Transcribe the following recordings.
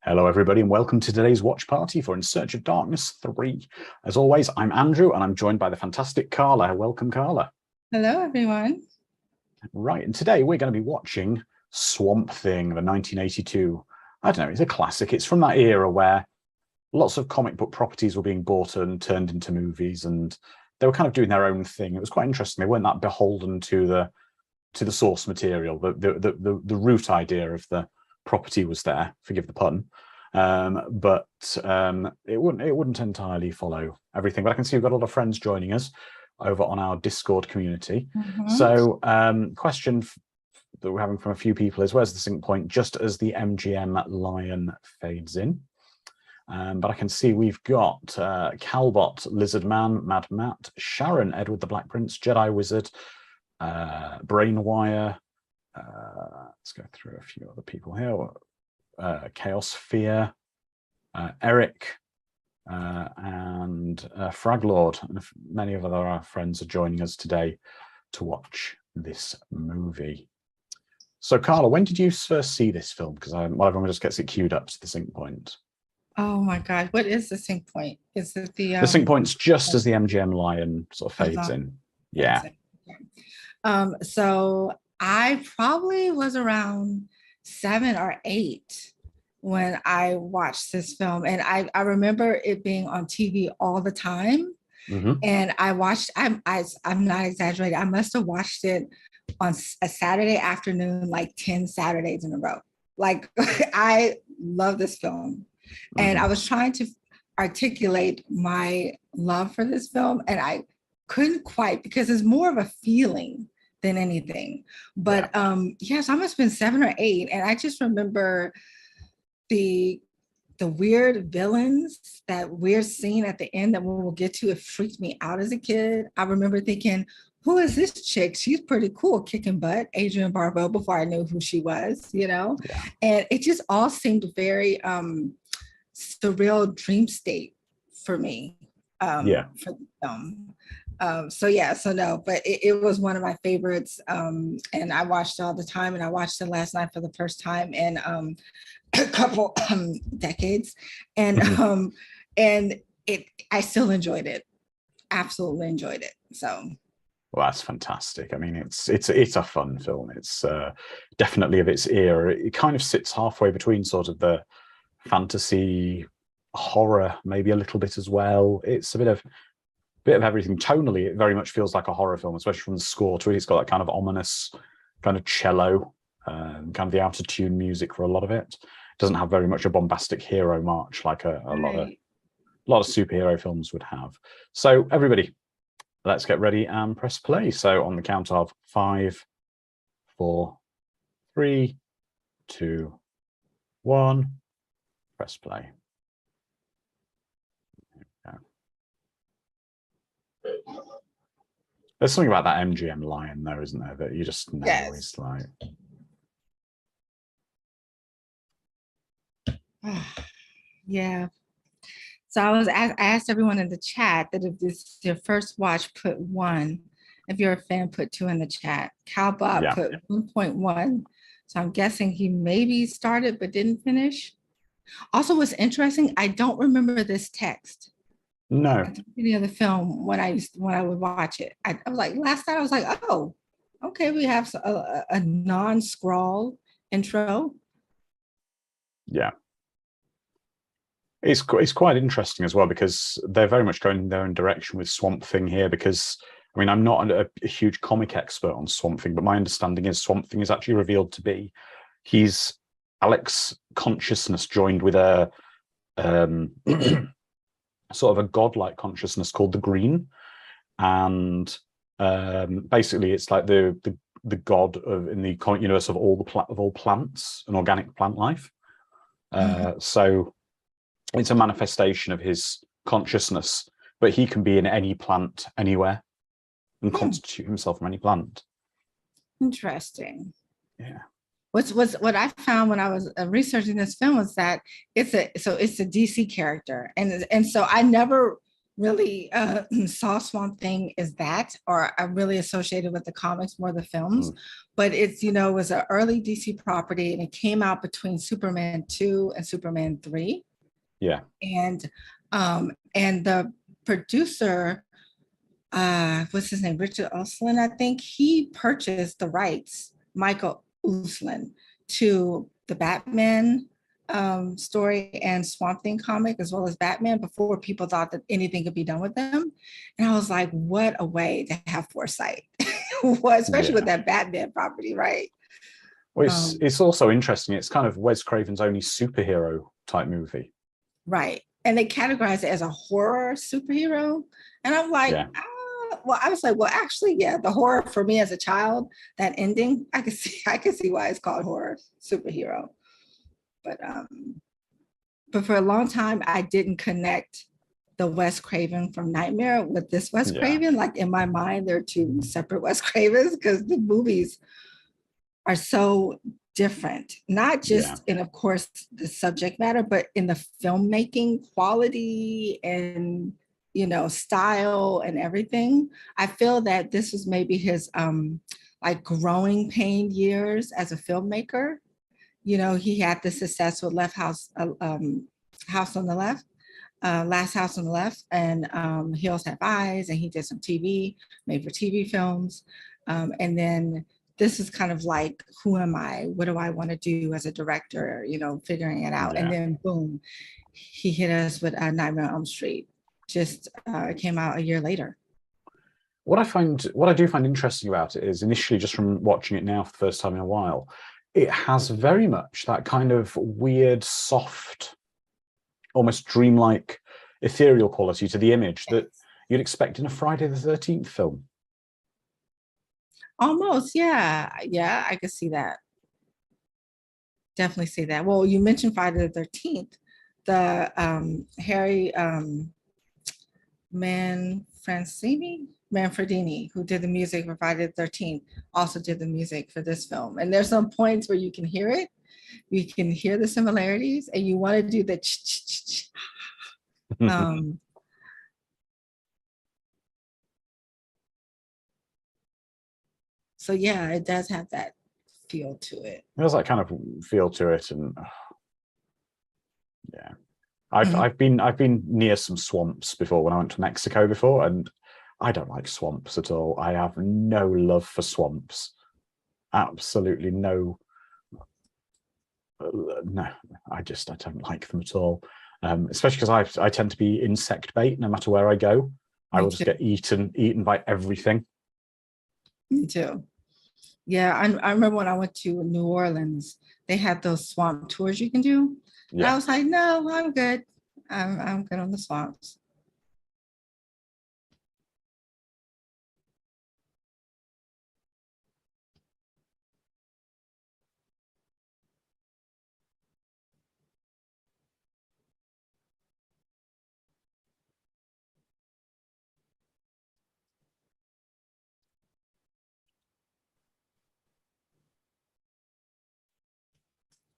Hello, everybody, and welcome to today's watch party for In Search of Darkness 3. As always, I'm Andrew, and I'm joined by the fantastic Carla. Welcome, Carla. Hello, everyone. Right, and today we're going to be watching Swamp Thing, the 1982. I don't know, it's a classic. It's from that era where lots of comic book properties were being bought and turned into movies, and they were kind of doing their own thing. It was quite interesting. They weren't that beholden to the source material. The root idea of the property was there, forgive the pun, but it wouldn't entirely follow everything. But I can see we've got a lot of friends joining us over on our Discord community. So question that we're having from a few people is, where's the sync point just as the MGM lion fades in? But I can see we've got Calbot, Lizard Man, Mad Matt, Sharon, Edward the Black Prince, Jedi Wizard, Brainwire. Let's go through a few other people here. Chaos Fear, Eric, and Fraglord, and many of our friends are joining us today to watch this movie. So, Carla, when did you first see this film? Because everyone just gets it queued up to the sync point. Oh my God, what is the sync point? Is it the sync point's just as the MGM lion sort of fades in? Yeah. So I probably was around 7 or 8 when I watched this film, and I remember it being on TV all the time. And I watched. I'm not exaggerating. I must have watched it on a Saturday afternoon, like 10 Saturdays in a row. Like I love this film, and I was trying to articulate my love for this film, and I couldn't quite, because it's more of a feeling than anything. But yes, I must have been 7 or 8, and I just remember the weird villains, that weird scene at the end that we'll get to. It freaked me out as a kid. I remember thinking, who is this chick? She's pretty cool, kicking butt, Adrienne Barbeau, before I knew who she was, you know? And it just all seemed very surreal dream state for me for the film. But it was one of my favorites, and I watched it all the time, and I watched it last night for the first time in a couple decades, and I still enjoyed it, absolutely enjoyed it. So well, that's fantastic. I mean, it's a fun film. It's definitely of its era. It kind of sits halfway between sort of the fantasy, horror, maybe a little bit as well. It's a bit of everything. Tonally, it very much feels like a horror film, especially from the score to it. It's got that kind of ominous kind of cello, kind of the out of tune music for a lot of it. It doesn't have very much a bombastic hero march like a lot of superhero films would have. So everybody, let's get ready and press play. So on the count of 5, 4, 3, 2, 1, press play. There's something about that MGM lion, though, isn't there? That you just know is like. Yeah. So I asked everyone in the chat that if this is your first watch, put 1. If you're a fan, put 2 in the chat. Calbot put 1.1. So I'm guessing he maybe started but didn't finish. Also, what's interesting, I don't remember this text. No. At the beginning of the film, when I would watch it, I was like, last night I was like, oh, okay, we have a non-scrawl intro. Yeah. It's quite interesting as well, because they're very much going their own direction with Swamp Thing here, because, I mean, I'm not a huge comic expert on Swamp Thing, but my understanding is Swamp Thing is actually revealed to be he's Alex's consciousness joined with a sort of a godlike consciousness called the Green, and basically it's like the god of in the universe of all plants and organic plant life. So it's a manifestation of his consciousness, but he can be in any plant anywhere and constitute himself from any plant. Interesting. Yeah. What I found when I was researching this film was that it's a DC character, and so I never really saw Swamp Thing as that, or I'm really associated with the comics more the films. But it's, it was an early DC property, and it came out between Superman 2 and Superman 3. Yeah. And the producer, what's his name, Richard Uslan, I think, he purchased the rights, Michael Uslan, to the Batman story and Swamp Thing comic, as well as Batman, before people thought that anything could be done with them. And I was like, what a way to have foresight. Well, especially with that Batman property, right? Well, it's also interesting. It's kind of Wes Craven's only superhero type movie. Right. And they categorize it as a horror superhero. And I'm like, well, I was like, well, actually, yeah, the horror for me as a child, that ending, I could see why it's called horror superhero. But for a long time, I didn't connect the Wes Craven from Nightmare with this Wes Craven. Like, in my mind, they're two separate Wes Cravens, because the movies are so different, not just in, of course, the subject matter, but in the filmmaking quality and, style and everything. I feel that this was maybe his like growing pain years as a filmmaker. He had the success with House on the Left, Last House on the Left, and Hills Have Eyes, and he did some made for TV films. And then this is kind of like, who am I? What do I want to do as a director? Figuring it out. And then boom, he hit us with Nightmare on Elm Street. Just came out a year later. What I do find interesting about it is, initially, just from watching it now for the first time in a while, it has very much that kind of weird, soft, almost dreamlike, ethereal quality to the image that you'd expect in a Friday the 13th film. Almost, yeah. Yeah, I could see that. Definitely see that. Well, you mentioned Friday the 13th. The Harry Manfredini, who did the music for Friday the 13th, also did the music for this film. And there's some points where you can hear it. You can hear the similarities, and you want to do the so yeah, it does have that feel to it. There's that kind of feel to it, and yeah. I've been near some swamps before when I went to Mexico before, and I don't like swamps at all. I have no love for swamps. Absolutely no. No, I don't like them at all. Especially because I tend to be insect bait no matter where I go. I will just get eaten by everything. Me too. Yeah, I remember when I went to New Orleans, they had those swamp tours you can do. And I was like, no, I'm good. I'm good on the swamps.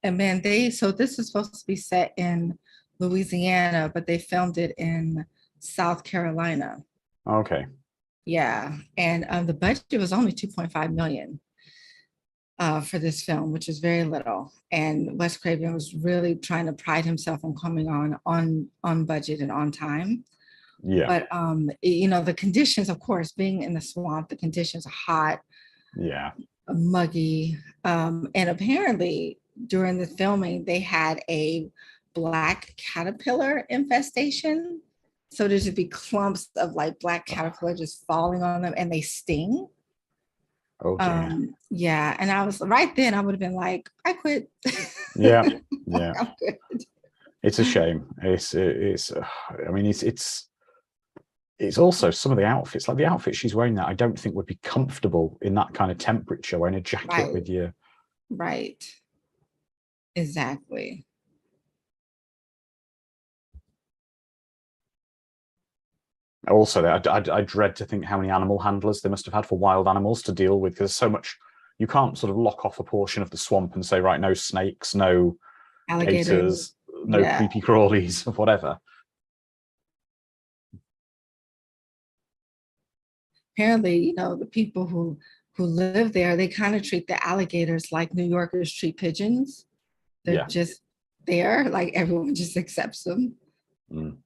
And man, so this is supposed to be set in Louisiana, but they filmed it in South Carolina. Okay. Yeah, and the budget was only 2.5 million for this film, which is very little. And Wes Craven was really trying to pride himself on coming on budget and on time. Yeah. But the conditions, of course, being in the swamp, the conditions are hot. Yeah. Muggy, and apparently during the filming, they had a black caterpillar infestation. So there'd just be clumps of like black caterpillar just falling on them, and they sting. Oh, dear. Yeah. And I was right then, I would have been like, I quit. Yeah. Yeah. It's a shame. I mean, it's also some of the outfits, like the outfit she's wearing that I don't think would be comfortable in that kind of temperature, wearing a jacket with you. Right. Exactly. Also, I dread to think how many animal handlers they must have had for wild animals to deal with, because there's so much, you can't sort of lock off a portion of the swamp and say, right, no snakes, no alligators, no creepy crawlies, whatever. apparently, the people who live there, they kind of treat the alligators like New Yorkers treat pigeons. They're Yeah. just there, like everyone just accepts them. Mm.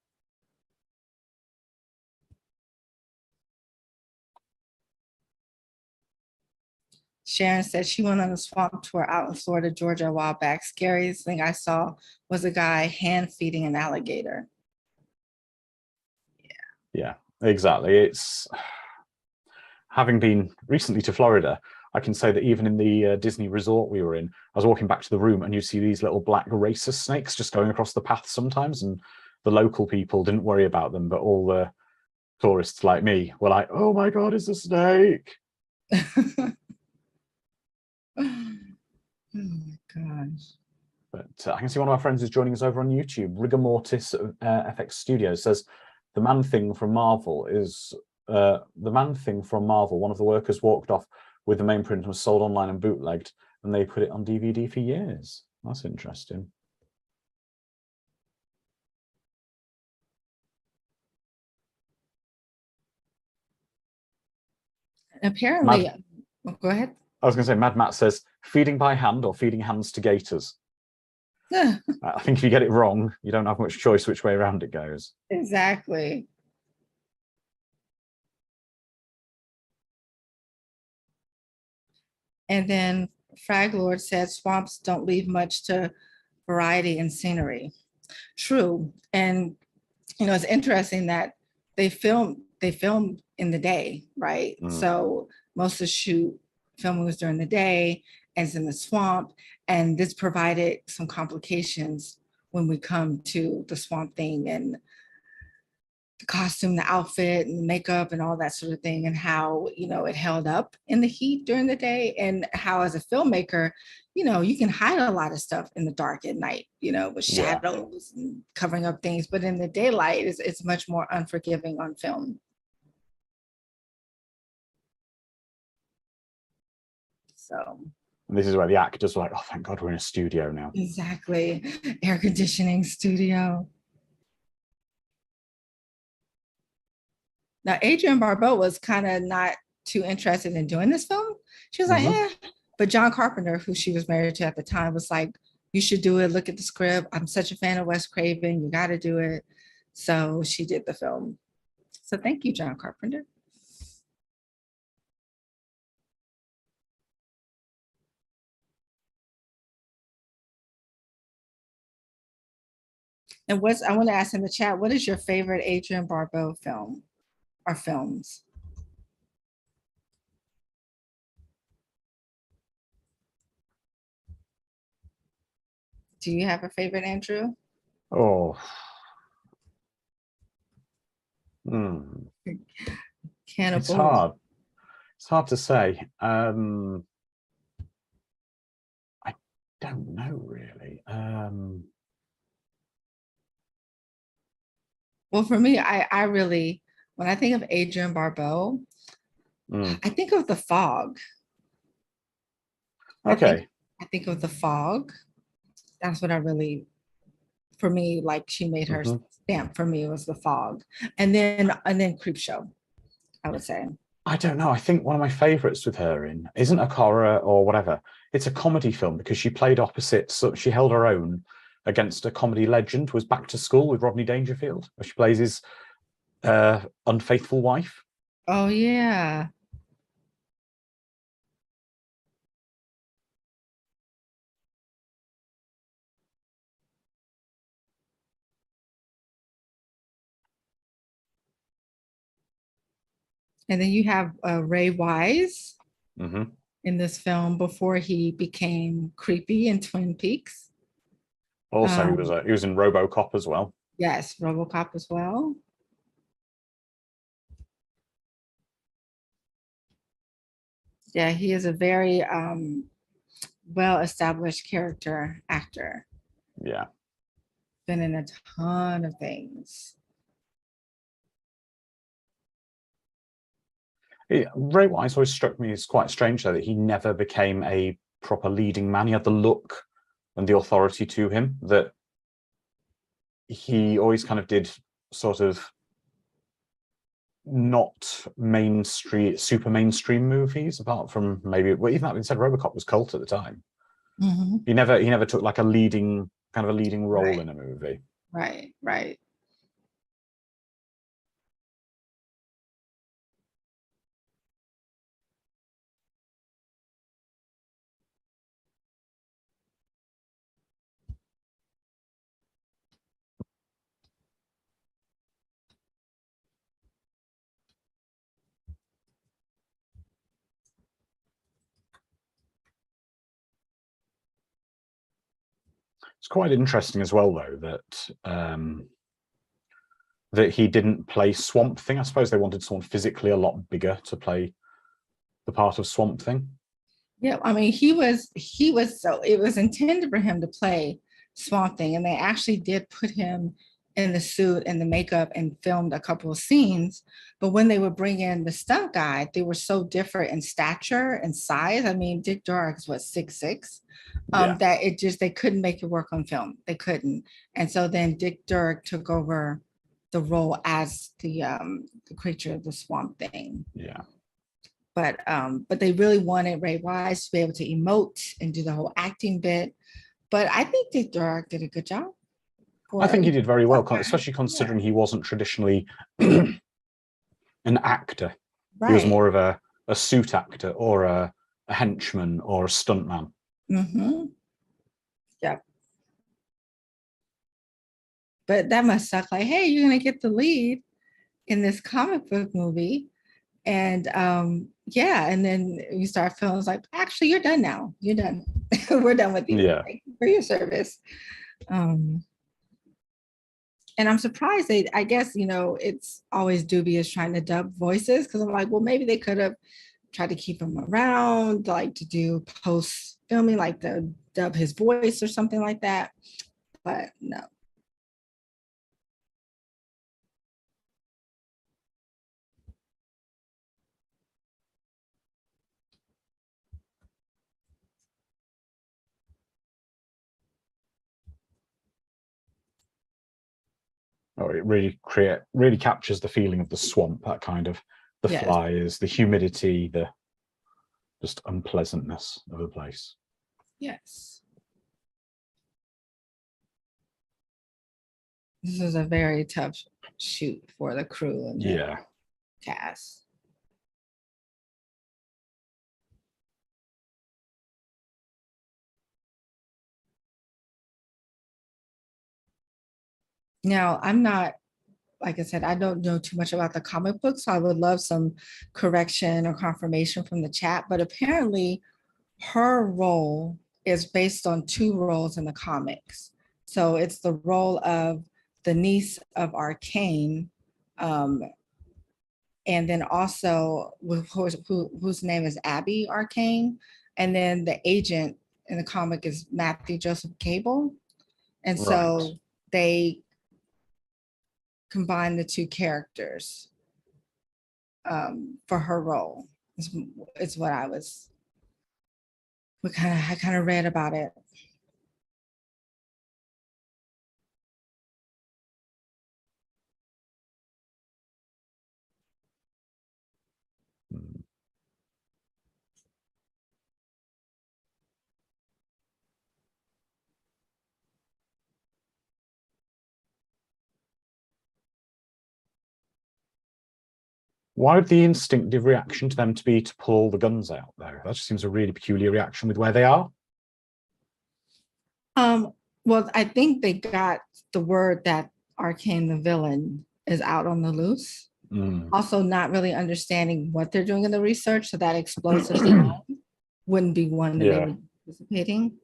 Sharon said she went on a swamp tour out in Florida, Georgia a while back. Scariest thing I saw was a guy hand feeding an alligator. Yeah, exactly. It's having been recently to Florida, I can say that even in the Disney resort we were in, I was walking back to the room and you see these little black racer snakes just going across the path sometimes, and the local people didn't worry about them, but all the tourists like me were like, oh my God, it's a snake. Oh my gosh. But I can see one of our friends is joining us over on YouTube. Rigor Mortis FX Studios says, the man thing from Marvel is the man thing from Marvel. One of the workers walked off with the main print and was sold online and bootlegged, and they put it on DVD for years. That's interesting. Apparently, go ahead. I was going to say, Mad Matt says, feeding by hand or feeding hands to gators. I think if you get it wrong, you don't have much choice which way around it goes. Exactly. And then Frag Lord said swamps don't leave much to variety and scenery. True. And it's interesting that they film in the day, right? So most of the filming was during the day, and it's in the swamp, and this provided some complications when we come to the Swamp Thing and the costume, the outfit, and the makeup, and all that sort of thing, and how it held up in the heat during the day, and how as a filmmaker, you can hide a lot of stuff in the dark at night, with shadows and covering up things, but in the daylight, it's much more unforgiving on film. So. And this is where the actors were like, oh, thank God we're in a studio now. Exactly. Air conditioning studio. Now, Adrienne Barbeau was kind of not too interested in doing this film. She was like, eh. But John Carpenter, who she was married to at the time, was like, you should do it. Look at the script. I'm such a fan of Wes Craven. You got to do it. So she did the film. So thank you, John Carpenter. And I want to ask in the chat, what is your favorite Adrienne Barbeau film or films? Do you have a favorite, Andrew? Oh. Cannibal. It's hard. It's hard to say. I don't know, really. Well, for me, I really, when I think of Adrienne Barbeau, I think of The Fog. Okay. I think of The Fog. That's what I really, for me, like she made her stamp for me was The Fog. And then Creepshow, I would say. I don't know. I think one of my favorites with her in isn't a horror or whatever. It's a comedy film because she played opposite. So she held her own against a comedy legend, was Back to School with Rodney Dangerfield, where she plays his unfaithful wife. Oh, yeah. And then you have Ray Wise in this film before he became creepy in Twin Peaks. Also, he was in RoboCop as well. Yes, RoboCop as well. Yeah, he is a very well-established character actor. Yeah. Been in a ton of things. Ray Wise always struck me as quite strange, though, that he never became a proper leading man. He had the look and the authority to him that he always kind of did sort of not mainstream, super mainstream movies, apart from maybe, well, even that being said, RoboCop was cult at the time. He never took like a leading role in a movie. Right. It's quite interesting as well, though, that he didn't play Swamp Thing. I suppose they wanted someone physically a lot bigger to play the part of Swamp Thing. Yeah, I mean, he was so it was intended for him to play Swamp Thing, and they actually did put him in the suit and the makeup and filmed a couple of scenes. But when they would bring in the stunt guy, they were so different in stature and size. I mean, Dick Dork's was 6'6", that they couldn't make it work on film. They couldn't, and so then Dick Dirk took over the role as the creature of the Swamp Thing. Yeah. But they really wanted Ray Wise to be able to emote and do the whole acting bit. But I think Dick Dork did a good job. I think he did very well, especially considering he wasn't traditionally an actor. Right. He was more of a suit actor or a henchman or a stuntman. Yeah. But that must suck. Like, hey, you're gonna get the lead in this comic book movie. And and then we start feeling like, actually, you're done now. You're done. We're done with you. Yeah. Thank you for your service. And I'm surprised I guess, it's always dubious trying to dub voices, because I'm like, well, maybe they could have tried to keep him around, like to do post filming, like to dub his voice or something like that. But no. Oh, it really captures the feeling of the swamp, that kind of the flies, the humidity, the just unpleasantness of the place. Yes. This is a very tough shoot for the crew and the cast. Now, I'm not, like I said, I don't know too much about the comic book, so I would love some correction or confirmation from the chat. But apparently, her role is based on 2 roles in the comics. So it's the role of the niece of Arcane, and then also whose name is Abby Arcane, and then the agent in the comic is Matthew Joseph Cable. And so they combine the 2 characters for her role. It's what I kind of read about it. Why would the instinctive reaction to them to be to pull all the guns out, though? That just seems a really peculiar reaction with where they are. Well, I think they got the word that Arcane, the villain, is out on the loose. Also, not really understanding what they're doing in the research, so that explosive wouldn't be one that they were anticipating.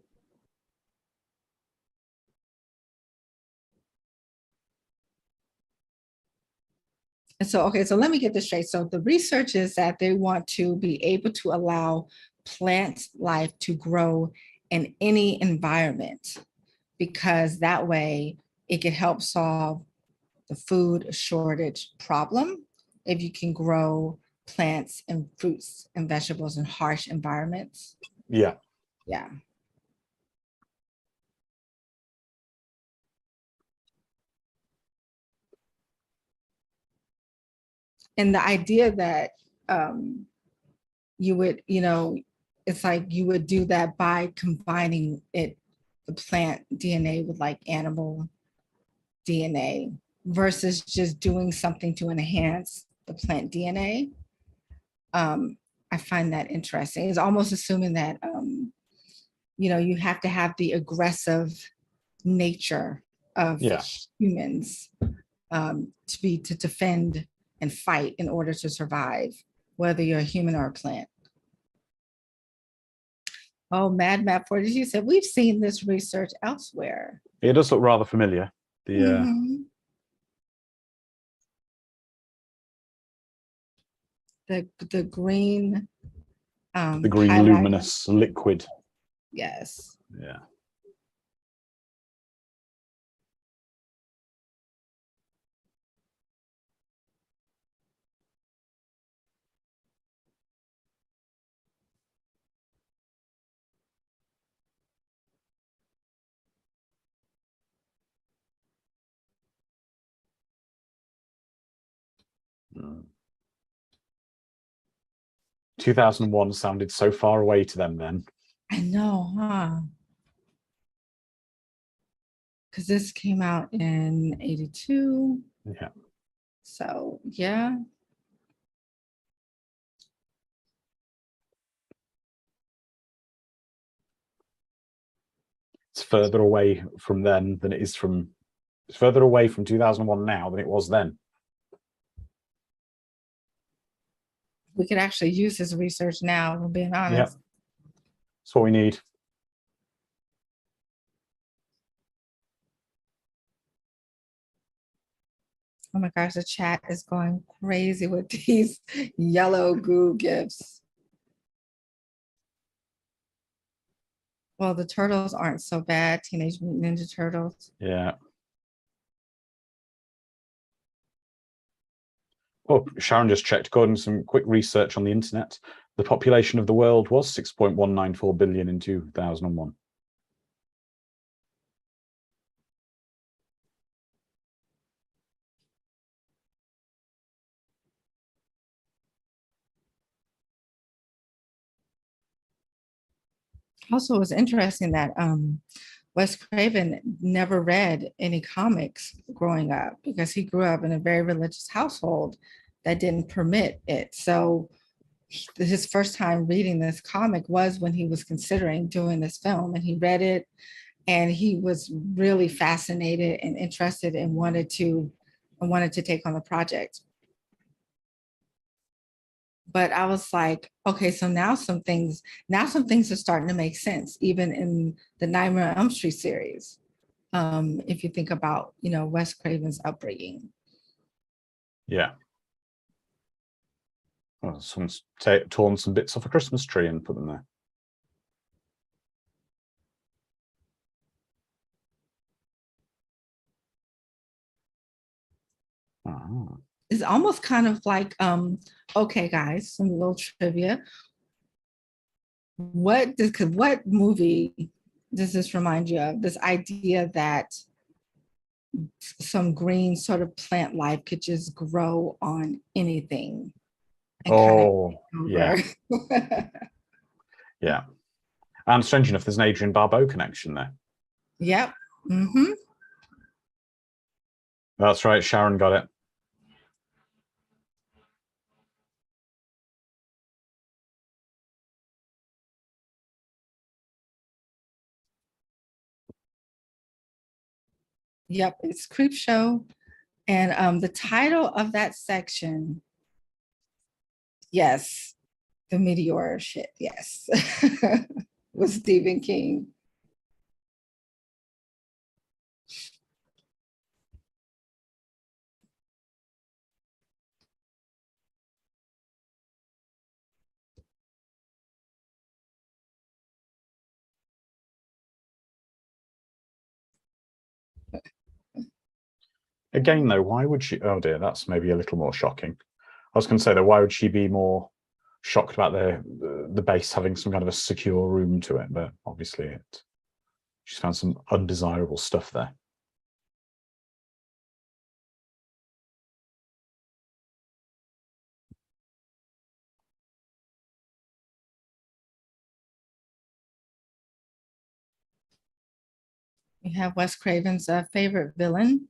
And so, okay, so let me get this straight. So the research is that they want to be able to allow plant life to grow in any environment, because that way it can help solve the food shortage problem if you can grow plants and fruits and vegetables in harsh environments. Yeah. And the idea that you would, it's like you would do that by combining the plant DNA with like animal DNA versus just doing something to enhance the plant DNA. I find that interesting. It's almost assuming that, you have to have the aggressive nature of Yeah. humans to defend and fight in order to survive, whether you're a human or a plant. Oh, Mad Map 42 said, we've seen this research elsewhere. It does look rather familiar. The the green the green highlight. luminous liquid. Yes. Yeah. Mm. 2001 sounded so far away to them then. I know, huh? Because this came out in 82. Yeah. So, yeah. It's further away from then than it is from, it's further away from 2001 now than it was then. We could actually use this research now, if we're being honest. Yeah. That's what we need. Oh my gosh, the chat is going crazy with these yellow goo gifs. Well, the turtles aren't so bad, Teenage Mutant Ninja Turtles. Yeah. Oh, Sharon just checked, according to some quick research on the internet, the population of the world was 6.194 billion in 2001. Also, it was interesting that Wes Craven never read any comics growing up because he grew up in a very religious household that didn't permit it. So his first time reading this comic was when he was considering doing this film, and he read it and he was really fascinated and interested and wanted to take on the project. But I was like, okay, so now some things are starting to make sense, even in the Nightmare on Elm Street series. If you think about, Wes Craven's upbringing. Yeah. Well, someone's torn some bits off a Christmas tree and put them there. Oh. It's almost kind of like, okay, guys, some little trivia. What movie does this remind you of? This idea that some green sort of plant life could just grow on anything. Oh, yeah. Yeah. And strange enough, there's an Adrian Barbeau connection there. Yep. Mm-hmm. That's right. Sharon got it. Yep, it's Creep Show. And the title of that section, yes, the meteor shit, yes, was Stephen King. Again, though, why would she? Oh dear, that's maybe a little more shocking. I was going to say that why would she be more shocked about the base having some kind of a secure room to it? But obviously, she's found some undesirable stuff there. We have Wes Craven's favorite villain.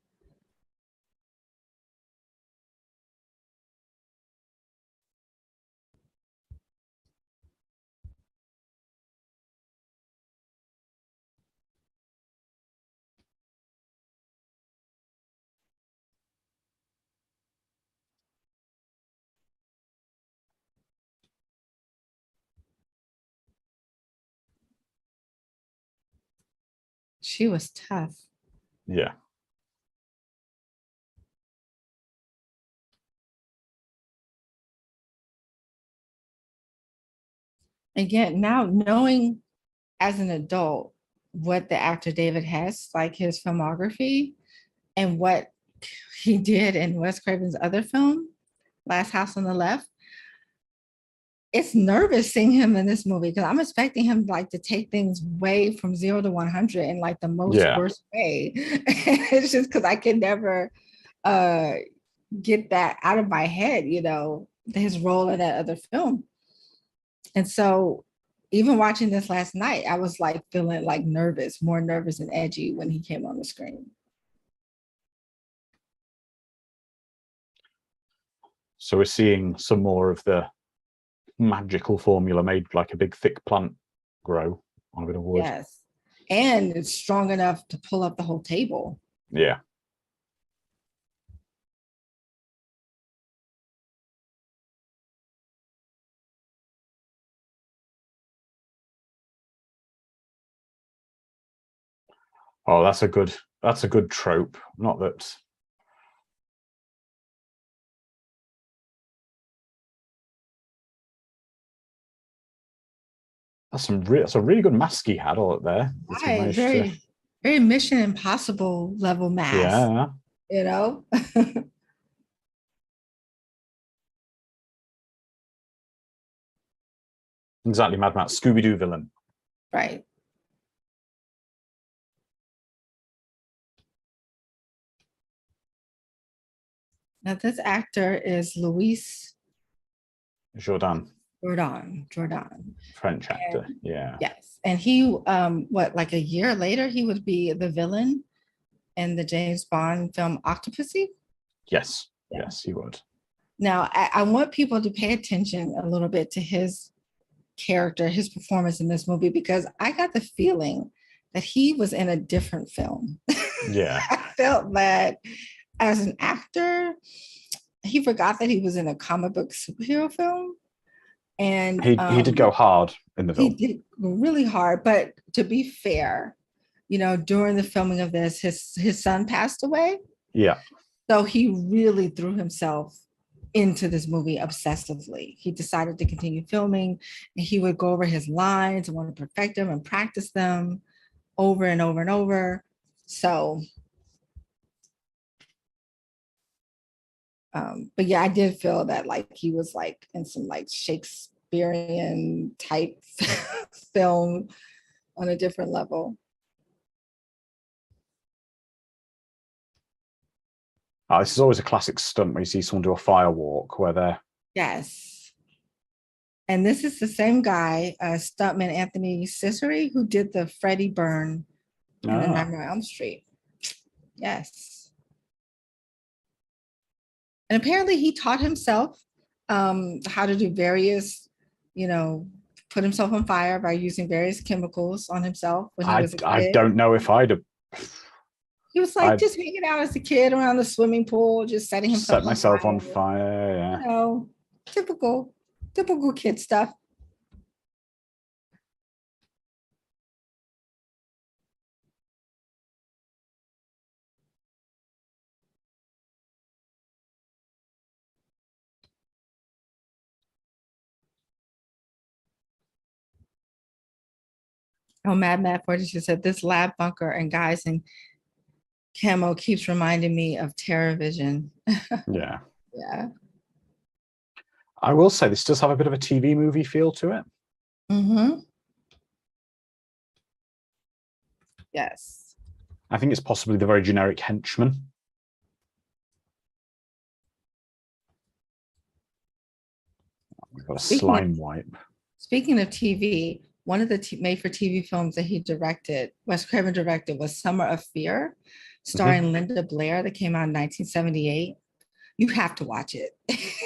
She was tough. Yeah. Again, now knowing as an adult what the actor David Hess, like his filmography and what he did in Wes Craven's other film, Last House on the Left, it's nervous seeing him in this movie because I'm expecting him like to take things way from 0 to 100 in like the most Yeah. worst way. It's just because I can never uh get that out of my head, you know, his role in that other film. And so even watching this last night, I was like feeling like nervous, more nervous and edgy when he came on the screen. So we're seeing some more of the magical formula made like a big thick plant grow on a bit of wood. Yes. And it's strong enough to pull up the whole table. Yeah. Oh, that's a good trope. Not that that's a really good mask he had all up there. Right. Very Mission Impossible level mask, Yeah. you know? Exactly, Mad Max, Scooby-Doo villain. Right. Now this actor is Luis Jordan, Jordan. French actor. And Yeah. yes. And he what, like a year later, he would be the villain in the James Bond film Octopussy. Yes. Yeah. Yes, he would. Now I want people to pay attention a little bit to his character, his performance in this movie, because I got the feeling that he was in a different film. Yeah. I felt that as an actor, he forgot that he was in a comic book superhero film. And he did go hard in the he film. did really hard. But to be fair, you know, during the filming of this, his son passed away. Yeah. So he really threw himself into this movie obsessively. He decided to continue filming and he would go over his lines and want to perfect them and practice them over and over and over. So, but yeah, I did feel that like he was like in some like Shakespearean type film on a different level. This is always a classic stunt when you see someone do a firewalk where they're Yes. And this is the same guy, stuntman Anthony Ciceri, who did the Freddie Byrne in the Nightmare on Elm Street. Yes. And apparently he taught himself how to do various, you know, put himself on fire by using various chemicals on himself when he was a kid. I don't know if I'd have. He was like just hanging out as a kid around the swimming pool, just setting himself set myself on fire. Yeah. You know, typical kid stuff. Oh, Mad Mad 42 said this lab bunker and guys in camo keeps reminding me of Terror Vision. Yeah. Yeah. I will say this does have a bit of a TV movie feel to it. Mm-hmm. Yes. I think it's possibly the very generic henchman. We've got a slime wipe. Speaking of TV, one of the made-for-TV films that he directed, Wes Craven directed, was Summer of Fear, starring Linda Blair, that came out in 1978. You have to watch it.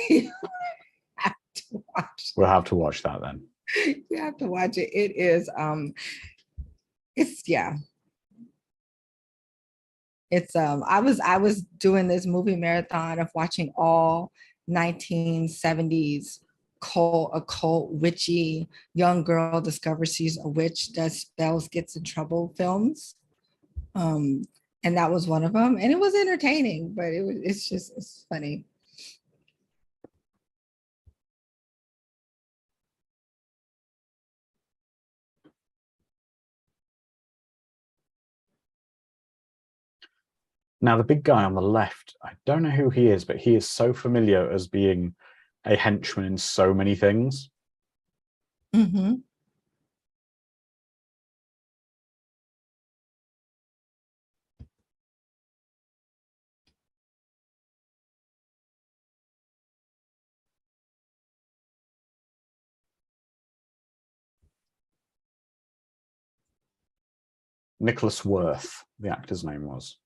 You have to watch. We'll have to watch that then. You have to watch it. It is, it's, yeah. It's, I was doing this movie marathon of watching all 1970s occult, witchy, young girl discovers she's a witch, does spells, gets in trouble films. And that was one of them. And it was entertaining, but it's funny. Now, the big guy on the left, I don't know who he is, but he is so familiar as being a henchman in so many things. Mm-hmm. Nicholas Worth, the actor's name was.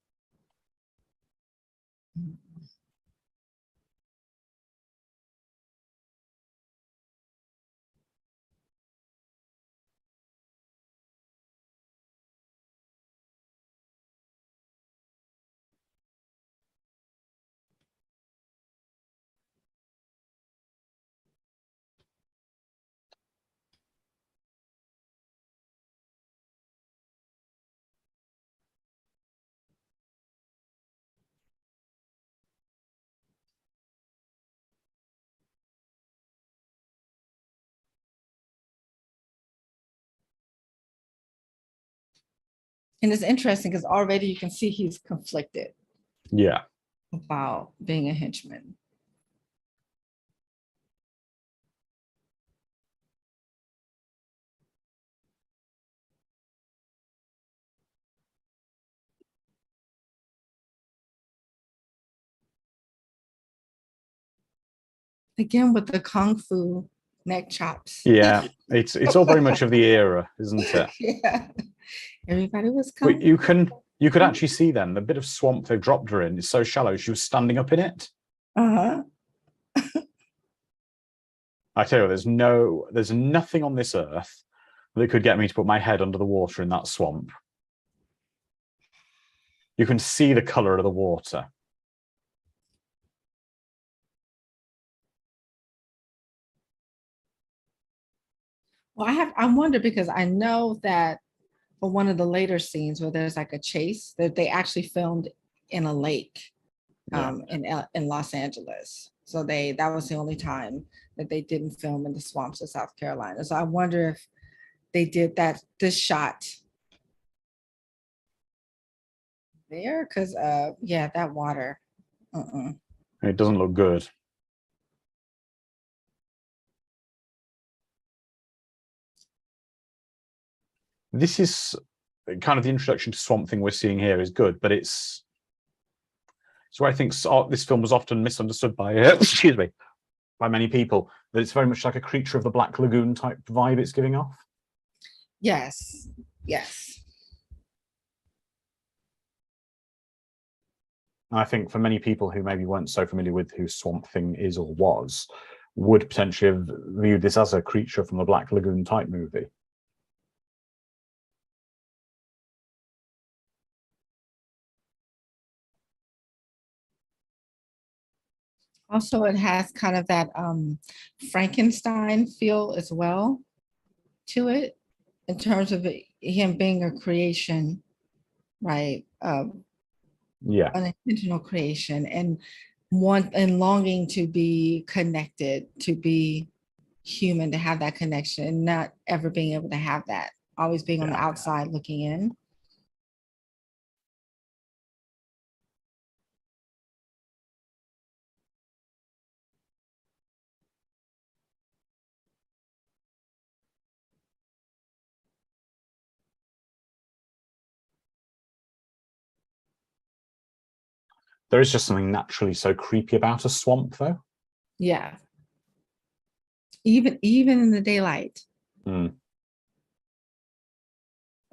And it's interesting because already you can see he's conflicted. Yeah. About being a henchman. Again with the kung fu neck chops. Yeah, it's all very much of the era, isn't it? Yeah. Everybody was coming. You could actually see then the bit of swamp they dropped her in is so shallow she was standing up in it. Uh-huh. I tell you, there's nothing on this earth that could get me to put my head under the water in that swamp. You can see the color of the water. Well, I wonder because I know that for one of the later scenes where there's like a chase that they actually filmed in a lake in Los Angeles. So that was the only time that they didn't film in the swamps of South Carolina. So I wonder if they did this shot there because yeah, that water. It doesn't look good. This is kind of the introduction to Swamp Thing we're seeing here is good, but it's where I think this film was often misunderstood by excuse me, by many people, that it's very much like a Creature of the Black Lagoon type vibe it's giving off. Yes, yes. I think for many people who maybe weren't so familiar with who Swamp Thing is or was, would potentially have viewed this as a Creature from the Black Lagoon type movie. Also, it has kind of that Frankenstein feel as well to it in terms of him being a creation, right? Yeah. An intentional creation and longing to be connected, to be human, to have that connection and not ever being able to have that, always being on the outside looking in. There is just something naturally so creepy about a swamp, though. Yeah. Even in the daylight. Mm.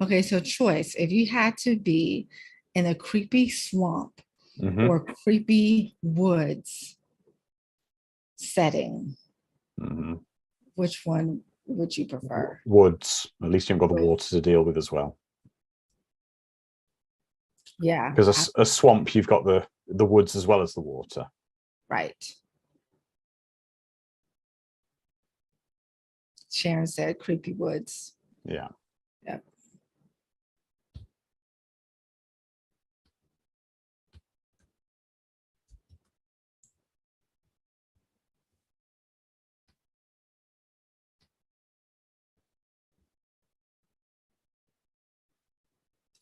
Okay, so choice. If you had to be in a creepy swamp Mm-hmm. or creepy woods setting, Mm-hmm. which one would you prefer? Woods. At least you've got the Wood. water to deal with as well. Yeah, Because a swamp, you've got the woods as well as the water. right. Sharon said creepy woods. Yeah. Yep.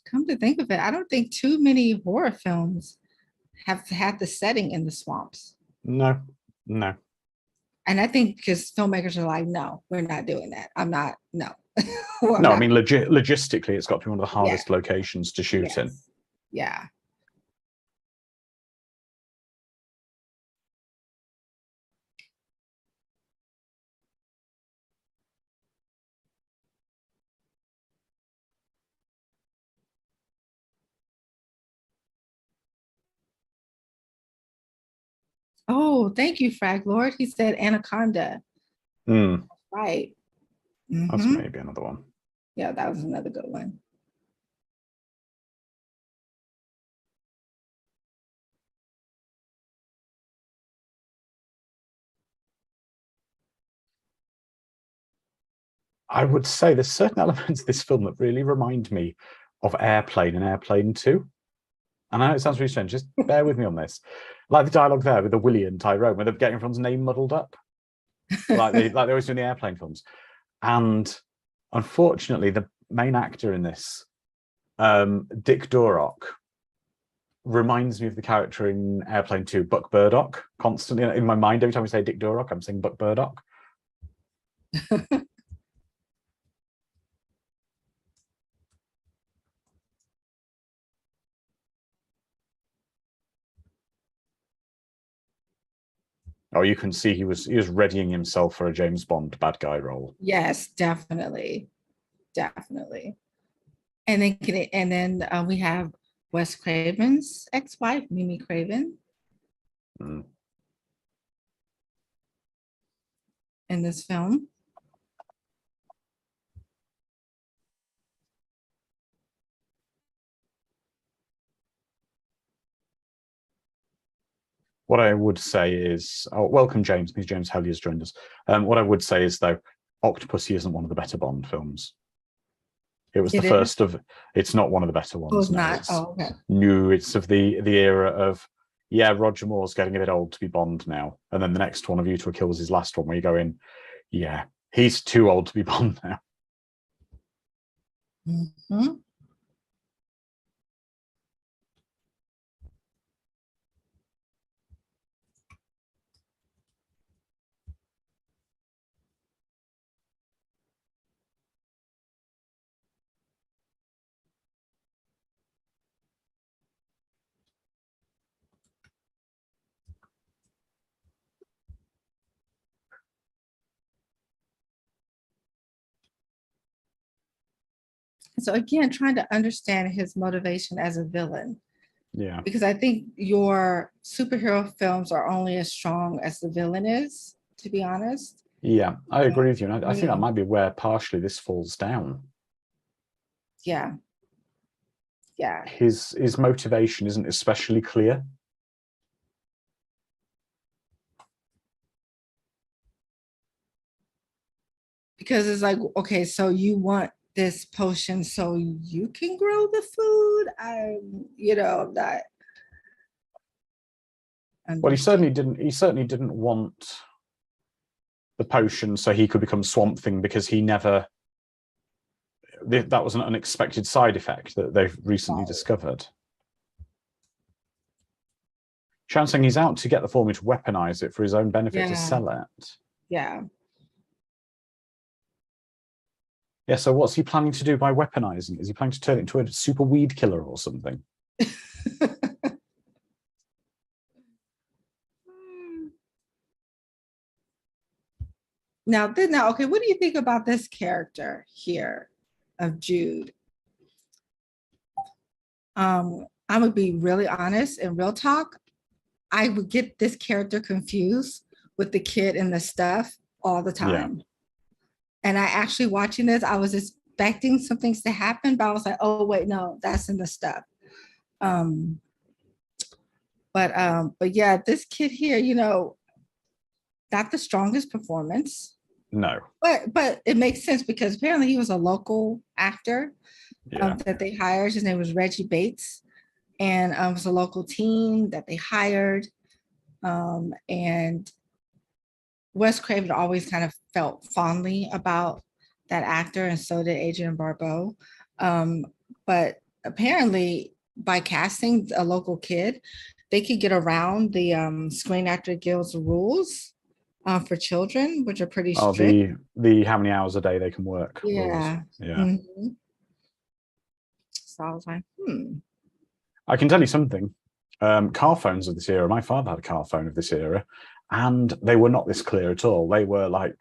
Come to think of it, I don't think too many horror films have had the setting in the swamps. No, no. And I think because filmmakers are like, no, we're not doing that. I'm not, no. I'm No, I not. mean, logistically, it's got to be one of the Yeah. hardest locations to shoot in. Yes. Yeah. Oh, thank you, Frag Lord. He said Anaconda. Mm, Right. that's Mm-hmm. maybe another one. Yeah, that was another good one. I would say there's certain elements of this film that really remind me of Airplane and Airplane 2. And I know it sounds really strange, just bear with me on this. Like the dialogue there with the Willie and Tyrone, where they're getting everyone's name muddled up, like they always do in the airplane films. And unfortunately, the main actor in this, Dick Durock, reminds me of the character in Airplane 2, Buck Burdock, constantly in my mind. Every time we say Dick Durock, I'm saying Buck Burdock. Oh, you can see he was readying himself for a James Bond bad guy role. Yes, definitely. Definitely. And then we have Wes Craven's ex-wife, Mimi Craven, Mm. in this film. What I would say is, oh, welcome, James. Means James Helly has joined us. What I would say is, though, Octopussy isn't one of the better Bond films. It was the first of. It's not one of the better ones. Oh, it's no. not. It's Oh, okay. new. It's of the era of, yeah, Roger Moore's getting a bit old to be Bond now, and then the next one of You to a Kill was his last one, where you go in, yeah, he's too old to be Bond now. Mm-hmm. So again, trying to understand his motivation as a villain, Yeah, because I think your superhero films are only as strong as the villain is, to be honest. yeah, I agree with you, and I think that Yeah. might be where partially this falls down. Yeah. Yeah. His motivation isn't especially clear. Because it's like, okay, so you want this potion so you can grow the food? That. Well, he certainly didn't. He certainly didn't want the potion so he could become Swamp Thing, because he never. That was an unexpected side effect that they've recently discovered. Chancing he's out to get the formula to weaponize it for his own benefit, to sell it. Yeah. Yeah, so what's he planning to do by weaponizing? Is he planning to turn it into a super weed killer or something? Now, okay, what do you think about this character here of Jude? I'm gonna be really honest and real talk. I would get this character confused with the kid and the stuff all the Yeah. time. And I actually watching this, I was expecting some things to happen, but I was like, oh wait, no, that's in the stuff. Um, but yeah, this kid here, not the strongest performance, No. but it makes sense because apparently he was a local actor Yeah. that they hired. His name was Reggie Bates, and it was a local team that they hired. And Wes Craven always kind of felt fondly about that actor, and so did Adrian Barbeau. But apparently, by casting a local kid, they could get around the Screen Actor Guild's rules for children, which are pretty Oh, strict. the how many hours a day they can work rules. Yeah. Yeah. Mhm. So I was like, I can tell you something. Car phones of this era, my father had a car phone of this era, and they were not this clear at all. They were like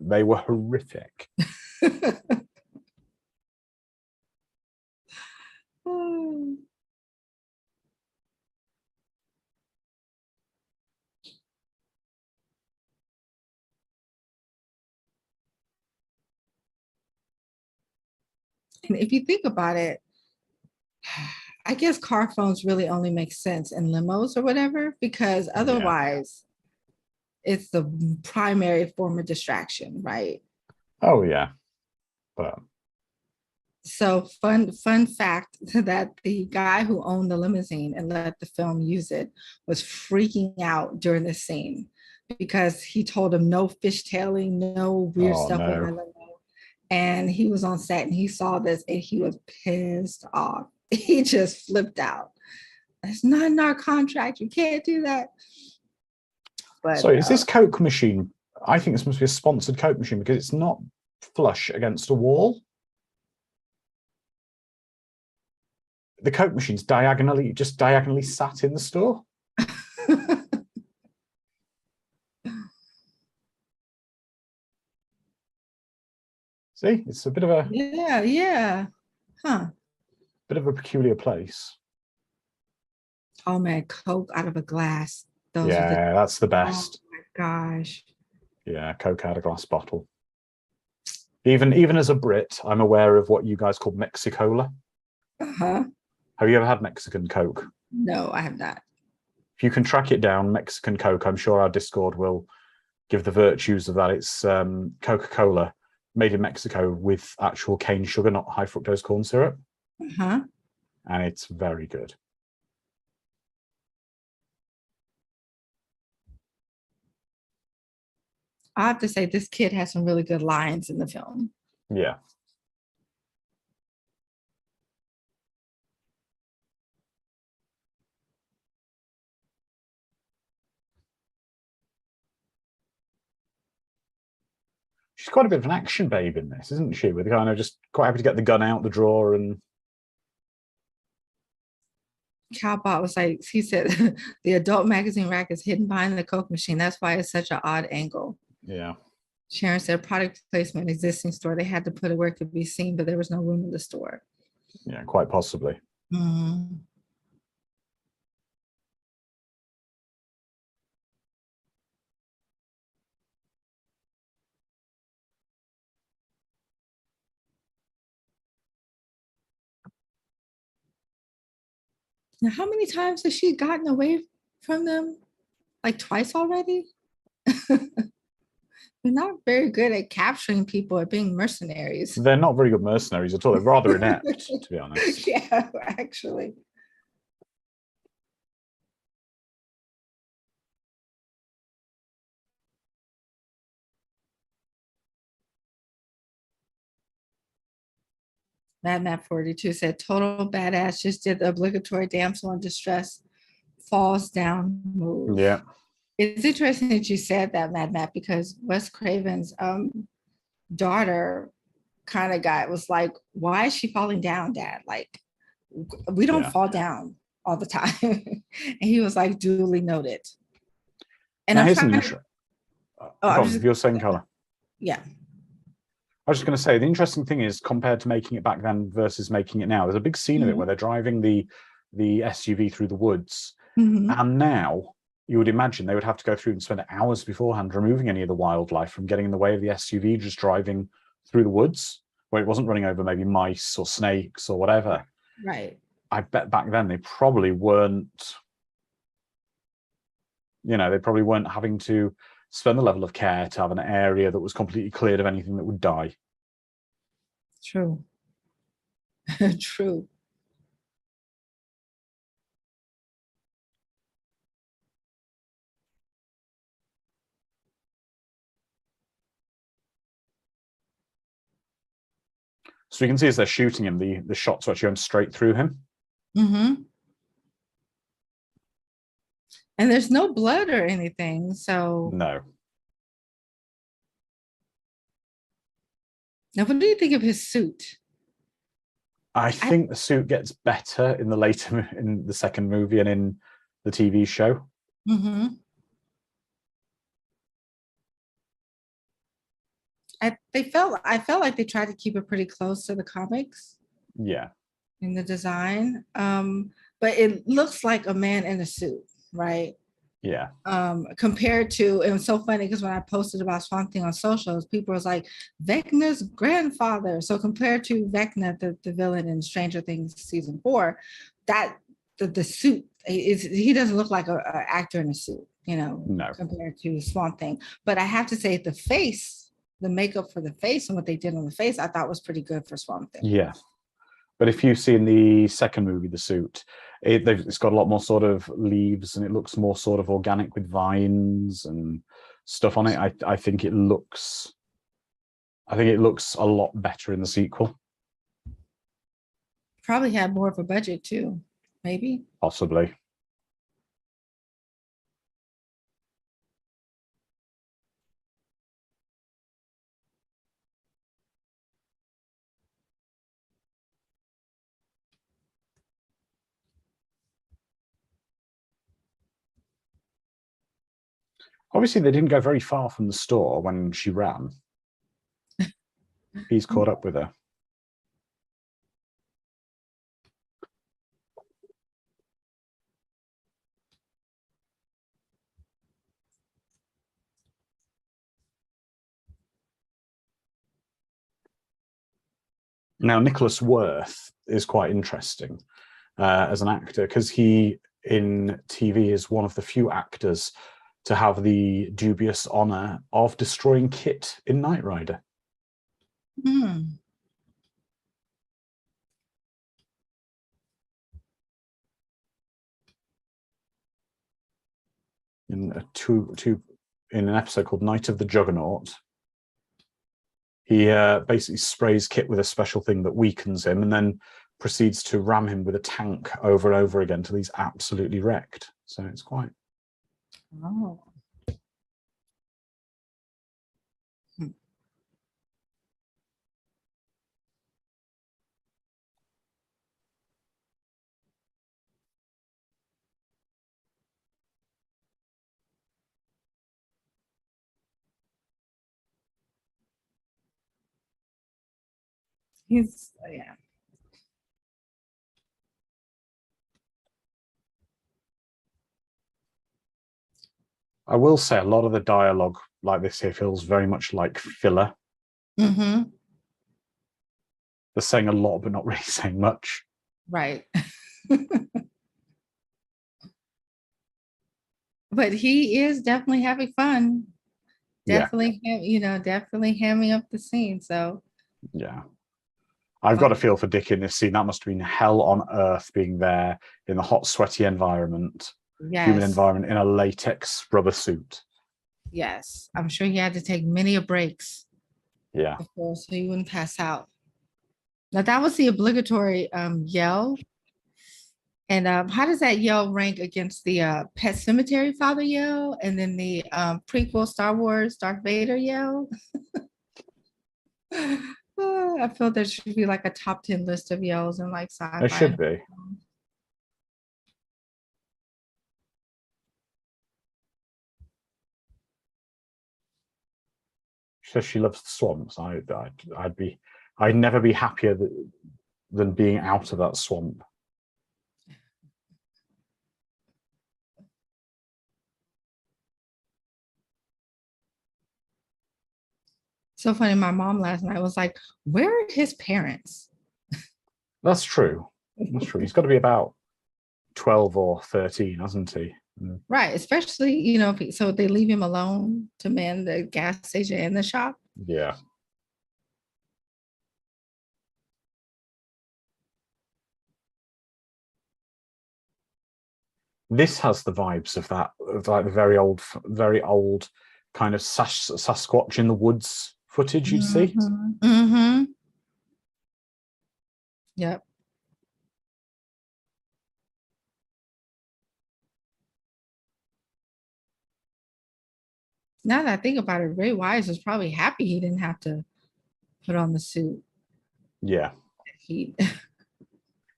they were horrific. And if you think about it, I guess car phones really only make sense in limos or whatever, because Yeah. otherwise it's the primary form of distraction, right? Oh yeah. But So fun fact that the guy who owned the limousine and let the film use it was freaking out during the scene because he told him no fishtailing, no weird oh stuff with my no. limo. And he was on set and he saw this and he was pissed off. He just flipped out. It's not in our contract. You can't do that. But So is this Coke machine? I think this must be a sponsored Coke machine because it's not flush against a wall. The Coke machine's just diagonally sat in the store. See, it's a bit of a yeah. Huh. bit of a peculiar place. Oh man, Coke out of a glass. Those are Yeah, that's the oh best. my gosh. Yeah, Coke out of a glass bottle. Even as a Brit, I'm aware of what you guys call Mexicola. Uh-huh. Have you ever had Mexican Coke? No, I have not. If you can track it down, Mexican Coke, I'm sure our Discord will give the virtues of that. It's Coca-Cola made in Mexico with actual cane sugar, not high fructose corn syrup. Uh-huh. And it's very good. I have to say this kid has some really good lines in the film. Yeah. She's quite a bit of an action babe in this, isn't she? With kind of just quite happy to get the gun out the drawer and Cowbot was like, he said, the adult magazine rack is hidden behind the Coke machine. That's why it's such an odd angle. yeah. Sharon said, product placement, existing store. They had to put it where it could be seen, but there was no room in the store. Yeah, quite possibly. Mm-hmm. Now, how many times has she gotten away from them? Like twice already? They're not very good at capturing people at being mercenaries. They're not very good mercenaries at all. They're rather inept, to be honest. Yeah, actually. Mad Map 42 said, total badass, just did the obligatory damsel in distress, falls down move. Yeah. It's interesting that you said that, Mad Map, because Wes Craven's daughter kind of was like, why is she falling down, Dad? Like, we don't fall down all the time. And he was like, duly noted. And now, here's an intro. Oh, If you're saying color. Yeah. I was just going to say, the interesting thing is, compared to making it back then versus making it now, there's a big scene of it where they're driving the SUV through the woods. And now you would imagine they would have to go through and spend hours beforehand removing any of the wildlife from getting in the way of the SUV just driving through the woods, where it wasn't running over maybe mice or snakes or whatever. Right. I bet back then they probably weren't, they probably weren't having to spend the level of care to have an area that was completely cleared of anything that would die. True. True. So you can see as they're shooting him, the shots are actually going straight through him. And there's no blood or anything, so. No. Now, what do you think of his suit? I think the suit gets better in the second movie and in the TV show. I felt like they tried to keep it pretty close to the comics. Yeah. In the design. But it looks like a man in a suit, right? Yeah. Compared to, it was so funny because when I posted about Swamp Thing on socials, people was like, Vecna's grandfather. So compared to Vecna, the villain in Stranger Things season 4, that the suit he doesn't look like an actor in a suit, No. compared to Swamp Thing. But I have to say the face, the makeup for the face and what they did on the face, I thought was pretty good for Swamp Thing. Yeah. But if you've seen the second movie, the suit, it's got a lot more sort of leaves and it looks more sort of organic with vines and stuff on it. I think it looks a lot better in the sequel. Probably had more of a budget too, maybe. Possibly. Obviously, they didn't go very far from the store when she ran. He's caught up with her. Now, Nicholas Worth is quite interesting as an actor because he, in TV, is one of the few actors to have the dubious honor of destroying Kit in Knight Rider. In in an episode called Night of the Juggernaut, he basically sprays Kit with a special thing that weakens him and then proceeds to ram him with a tank over and over again until he's absolutely wrecked. So it's quite... Oh. Yeah. I will say a lot of the dialogue like this here feels very much like filler. They're saying a lot, but not really saying much. Right. But he is definitely having fun. Definitely, definitely hamming up the scene. So yeah. I've got a feel for Dick in this scene. That must have been hell on earth being there in the hot, sweaty environment, human environment, in a latex rubber suit. Yes, I'm sure he had to take many breaks. Yeah. Before, so he wouldn't pass out. Now that was the obligatory yell. And how does that yell rank against the Pet Cemetery Father yell and then the prequel Star Wars Darth Vader yell? I feel there should be like a top 10 list of yells and like sci-fi. There should be. says she loves the swamps. I'd never be happier than being out of that swamp. So funny. My mom last night was like, "Where are his parents?" That's true. That's true. He's got to be about 12 or 13, hasn't he? Right. Especially, you know, so they leave him alone to man the gas station and the shop. Yeah. This has the vibes of that, of like the very old kind of Sasquatch in the woods footage you'd see. Mm-hmm. Yep. Now that I think about it, Ray Wise was probably happy he didn't have to put on the suit. Yeah. He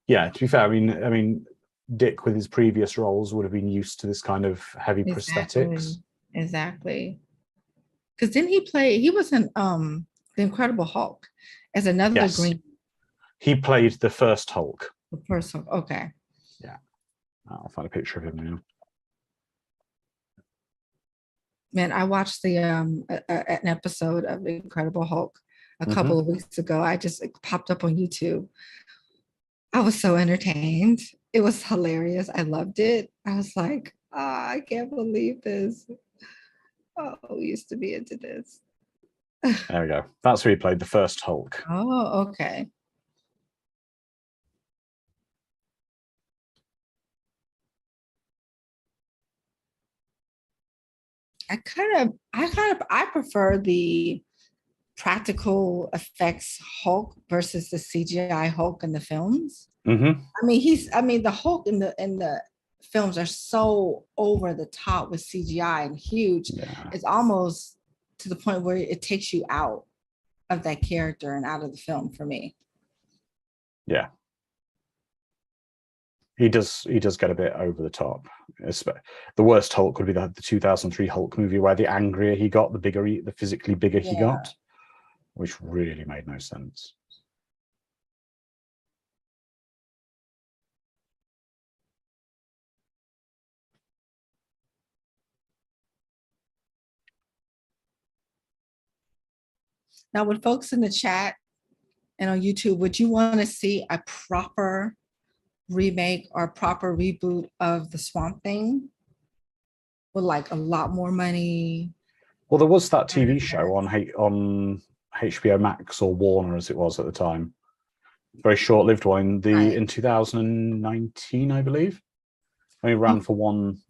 Yeah, to be fair, I mean, Dick with his previous roles would have been used to this kind of heavy prosthetics. Exactly. Because then he was in the Incredible Hulk as another Yes. green. He played the first Hulk. The person. Okay. Yeah. I'll find a picture of him now. Man, I watched the an episode of the Incredible Hulk a couple of weeks ago. It popped up on YouTube. I was so entertained. It was hilarious. I loved it. I was like, I can't believe this. Oh, we used to be into this. There we go. That's who he played, the first Hulk. Oh, okay. I prefer the practical effects Hulk versus the CGI Hulk in the films. I mean, the Hulk in the films are so over the top with CGI and huge. Yeah. It's almost to the point where it takes you out of that character and out of the film for me. Yeah. He does get a bit over the top. The worst Hulk would be the 2003 Hulk movie, where the angrier he got, the physically bigger he got, which really made no sense. Now, with folks in the chat and on YouTube, would you want to see a proper remake or proper reboot of the Swamp Thing with like a lot more money? Well, there was that TV show on HBO Max, or Warner as it was at the time. Very short-lived one in 2019, I believe. Only ran for one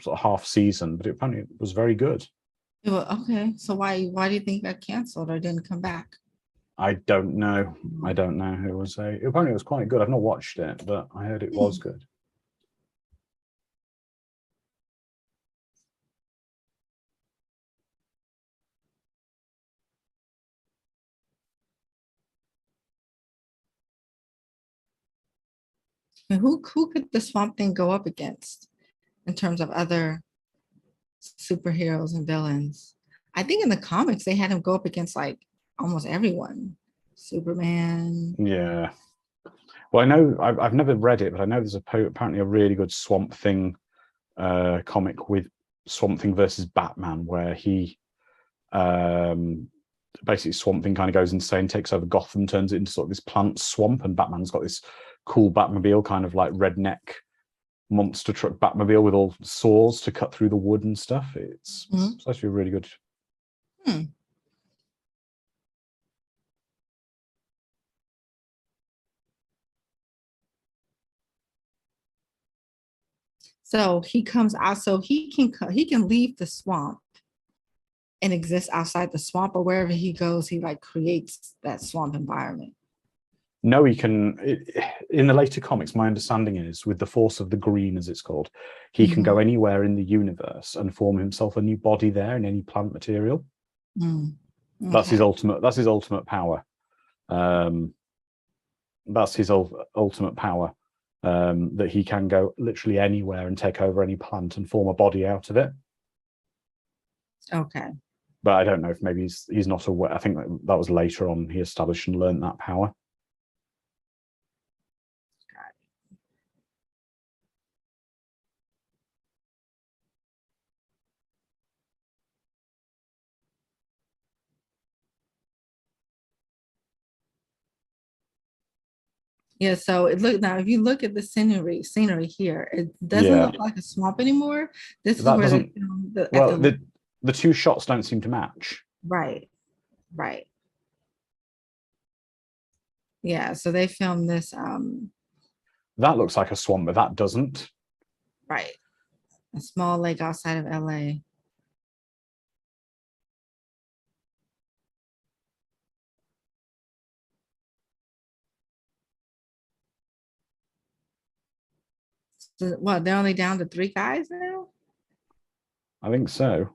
sort of half season, but apparently it was very good. Okay, so why do you think that canceled or didn't come back? I don't know. I don't know. Apparently it was quite good. I've not watched it, but I heard it was good. And who could the Swamp Thing go up against in terms of other superheroes and villains? I think in the comics they had him go up against like almost everyone. Superman. Yeah. Well, I know I've never read it, but I know there's apparently a really good Swamp Thing comic with Swamp Thing versus Batman, where he basically Swamp Thing kind of goes insane, takes over Gotham, turns it into sort of this plant swamp, and Batman's got this cool Batmobile, kind of like redneck monster truck Batmobile with all saws to cut through the wood and stuff. It's actually really good. So he comes out, so he can leave the swamp and exist outside the swamp, or wherever he goes, he like creates that swamp environment. No, he can. In the later comics, my understanding is, with the force of the green, as it's called, he can go anywhere in the universe and form himself a new body there in any plant material. Okay. That's his ultimate. That's his ultimate power. That's his ultimate power. That he can go literally anywhere and take over any plant and form a body out of it. Okay. but I don't know if maybe he's not aware. I think that was later on he established and learned that power. Yeah, so it look now if you look at the scenery here, it doesn't Yeah, look like a swamp anymore. This is that where they doesn't. filmed at Well, the the two shots don't seem to match. right, right. Yeah, so they filmed this That looks like a swamp, but that doesn't. right, a small lake outside of LA. So, what, they're only down to 3 guys now? I think so.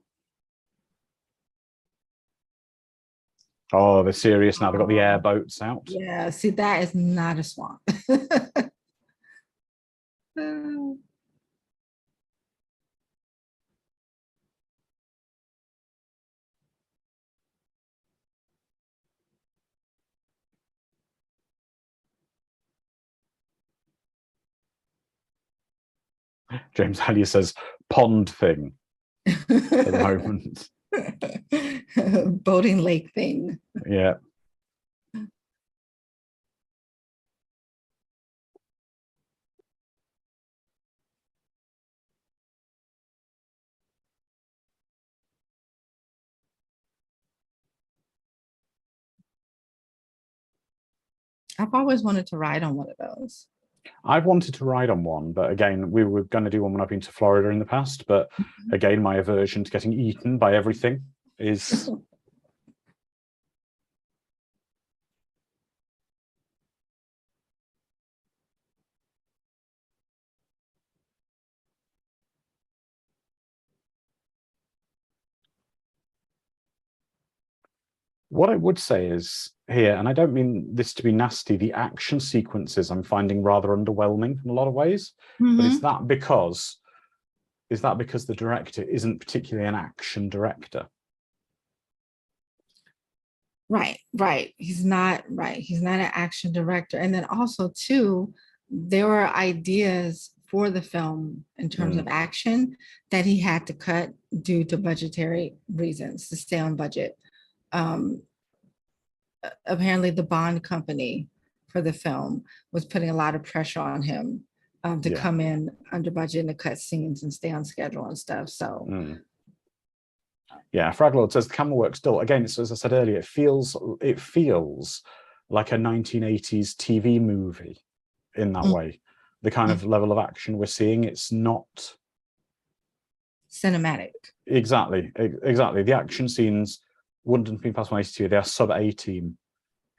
Oh, they're serious now. They've got the airboats out. Yeah, see, that is not a swamp. James Hallier says pond thing at the moment. Boating lake thing. Yeah. I've always wanted to ride on one of those. I've wanted to ride on one, but again, we were going to do one when I've been to Florida in the past. But again, my aversion to getting eaten by everything is. What I would say is here, and I don't mean this to be nasty, the action sequences I'm finding rather underwhelming in a lot of ways. But is that because the director isn't particularly an action director? Right, right. He's not right. He's not an action director. And then also, too, there were ideas for the film in terms of action that he had to cut due to budgetary reasons to stay on budget. Apparently, the Bond company for the film was putting a lot of pressure on him to come in under budget and to cut scenes and stay on schedule and stuff. So. Yeah, Fraglord says the camera work still. Again, as I said earlier, it feels like a 1980s TV movie in that way. The kind of level of action we're seeing, it's not cinematic. Exactly. The action scenes wouldn't have been past 182. They are sub A-team.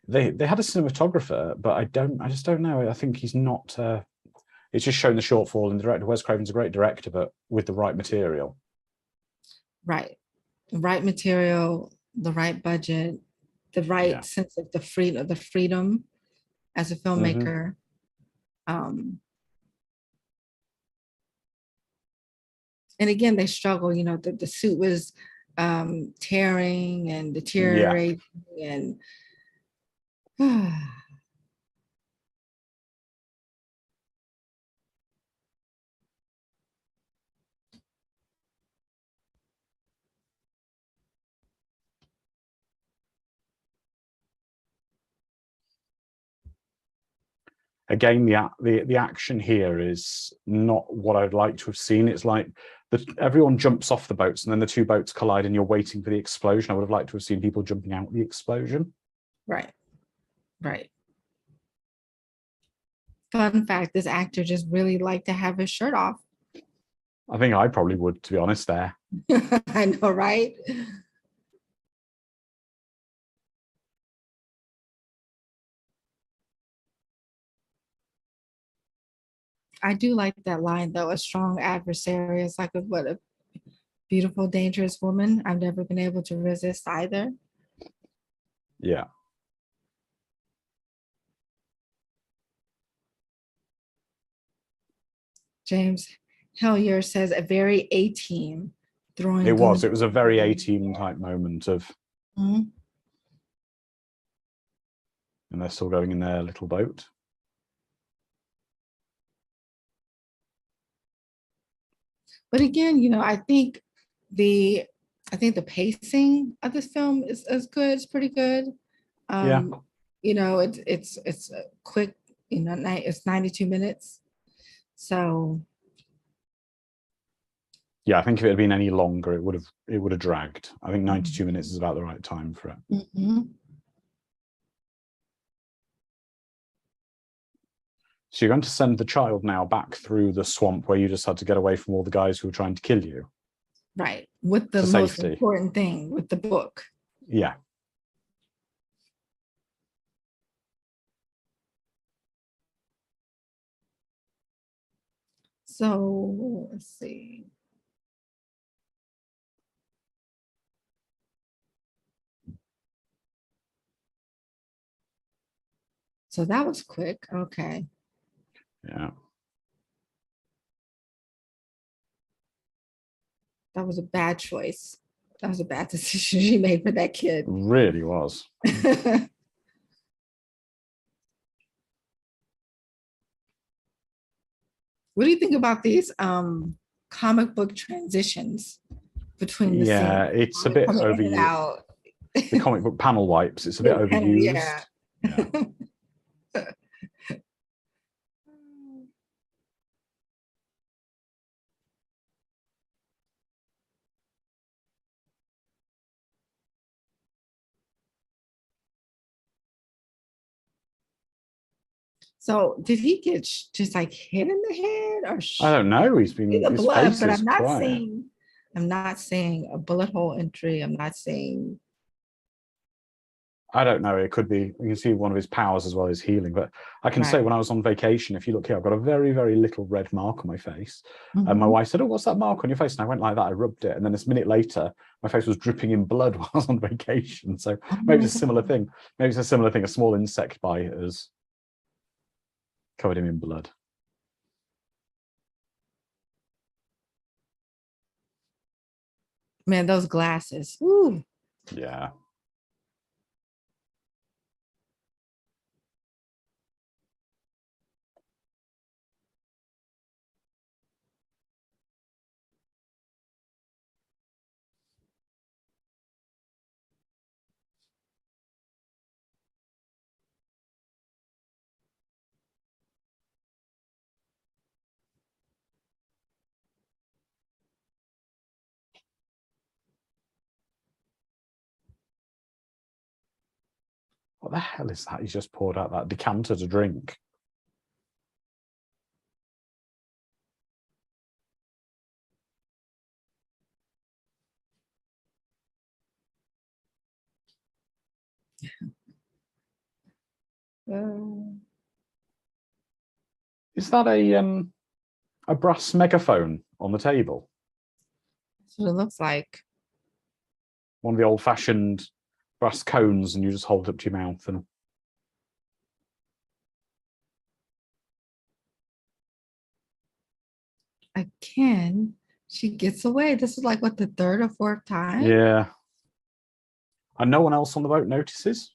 They had a cinematographer, but I just don't know. I think he's not. It's just showing the shortfall in the director. Wes Craven's a great director, but with the right material. Right. The right material, the right budget, the right sense of the freedom as a filmmaker. And again, they struggle, the suit was tearing and deteriorating and again, the action here is not what I'd like to have seen. It's like everyone jumps off the boats and then the two boats collide and you're waiting for the explosion. I would have liked to have seen people jumping out the explosion. Right. Fun fact, this actor just really liked to have his shirt off. I think I probably would, to be honest, there. I know, right? I do like that line, though. A strong adversary is like a beautiful, dangerous woman. I've never been able to resist either. Yeah. James Hellier says a very A-team. throwing. It was a very A-Team type moment of, Mhm. and they're still going in their little boat. But again, I think the pacing of this film is good. It's pretty good. Yeah. It's a quick, it's 92 minutes. So Yeah, I think if it had been any longer, it would have dragged. I think 92 Mhm. minutes is about the right time for it. Mhm. So you're going to send the child now back through the swamp where you just had to get away from all the guys who were trying to kill you. Right. With the To most safety. important thing, with the book. Yeah. So let's see. So that was quick. Okay. Yeah. That was a bad choice. That was a bad decision she made for that kid. It really was. What do you think about these comic book transitions between the Yeah, scenes? it's a bit Coming in and overused. out. The comic book panel wipes, it's a bit overused. Yeah. Yeah. So did he get just like hit in the head or I don't know. see the His blood? face But is quiet. I'm not seeing a bullet hole entry. I'm not seeing. I don't know. It could be, you can see one of his powers as well as healing. But I can say Right. when I was on vacation, if you look here, I've got a very, very little red mark on my face. And my Mhm. wife said, "Oh, what's that mark on your face?" And I went like that. I rubbed it. And then this minute later, my face was dripping in blood while I was on vacation. So maybe it's a similar Oh, thing. Maybe it's a similar thing. A small insect bite has covered him in blood. man, those glasses. Ooh. Yeah. What the hell is that? He's just poured out that decanter to drink. Uh, Is that a brass megaphone on the table? that's what it looks like. One of the old-fashioned brass cones, and you just hold it up to your mouth and Again, she gets away. This is like what, the third or fourth time? yeah. And no one else on the boat notices.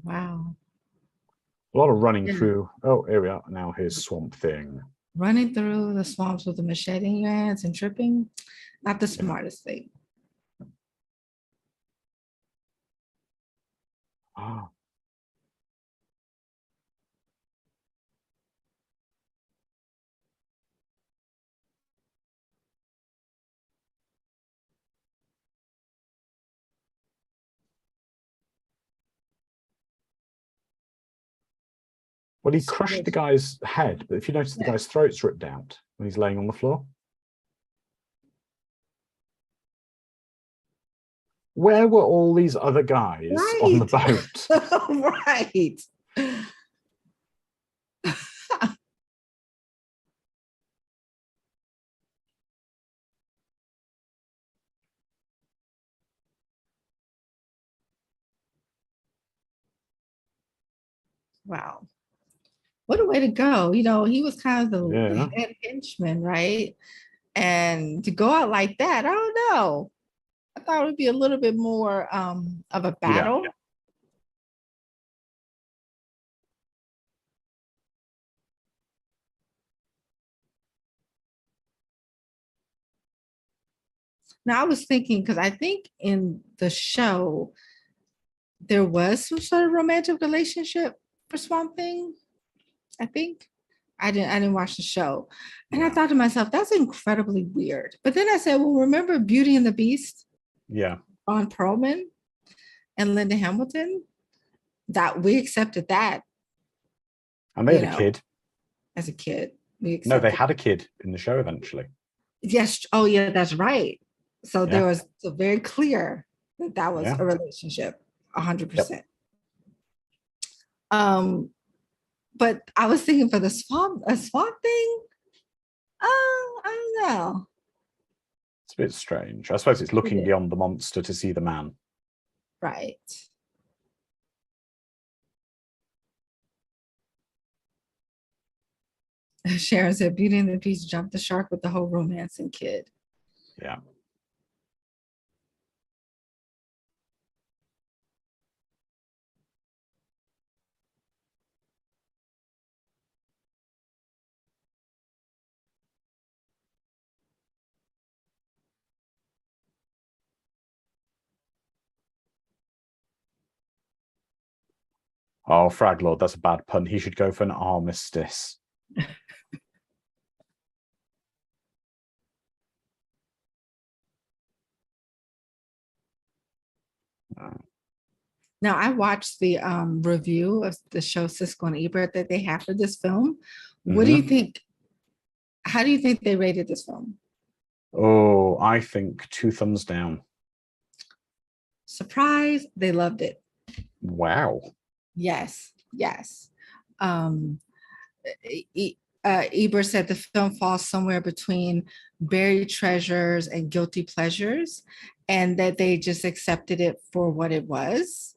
Wow. A lot of running Yeah. through. Oh, here we are. Now here's Swamp Thing. Running through the swamps with a machete in your hands and tripping, not the Yeah. smartest thing. Ah, well, he crushed the guy's head, but if you notice, the Yeah. guy's throat's ripped out when he's laying on the floor. Where were all these other guys on the boat? Right. Wow. What a way to go. You know, he was kind of the Yeah. head henchman, right? And to go out like that, I don't know. I thought it would be a little bit more of a Yeah. battle. Now I was thinking, because I think in the show there was some sort of romantic relationship for Swamp Thing. I think. I didn't watch the show. And I Yeah. thought to myself, that's incredibly weird. But then I said, well, remember Beauty and the Beast Yeah. on Perlman and Linda Hamilton? That we accepted that, And they you had a know, kid. as a kid. We No, they accepted. had a kid in the show eventually. Yes. Oh, yeah, that's right. So Yeah. there was so very clear that that was Yeah. a relationship, Yep. 100%. Um, but I was thinking for the swamp thing. I don't know. It's a bit strange. I suppose it's looking Yeah. beyond the monster to see the man. Right. Sharon said, Beauty and the Beast jumped the shark with the whole romancing kid. Yeah. Oh, Frag Lord, that's a bad pun. He should go for an armistice. Now, I watched the review of the show Siskel and Ebert that they have for this film. What do you think? How do you think they rated this film? Oh, I think 2 thumbs down. Surprise, they loved it. Wow. Yes, yes. Um, Ebert said the film falls somewhere between buried treasures and guilty pleasures, and that they just accepted it for what it was.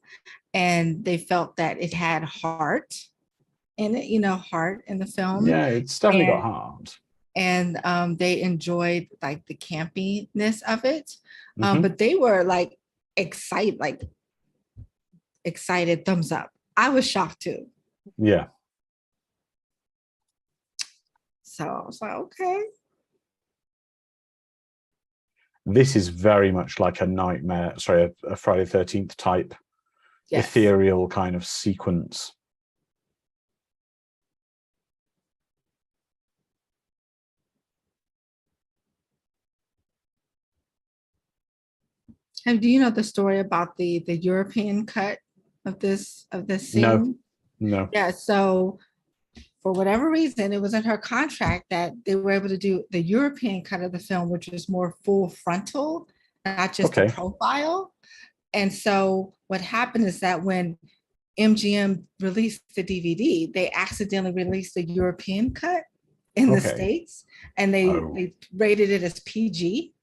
And they felt that it had heart in it, heart in the film. Yeah, it's definitely got And heart. they enjoyed like the campiness of it. Mm-hmm. But they were like excited, thumbs up. I was shocked too. Yeah. So I was like, okay. This is very much like a nightmare, sorry, a Friday the 13th type Yes. ethereal kind of sequence. And do you know the story about the European cut of this No, scene? no. Yeah, so for whatever reason, it was in her contract that they were able to do the European cut of the film, which was more full frontal, not just a Okay. profile. And so what happened is that when MGM released the DVD, they accidentally released the European cut in the Okay. States, and they rated it as PG.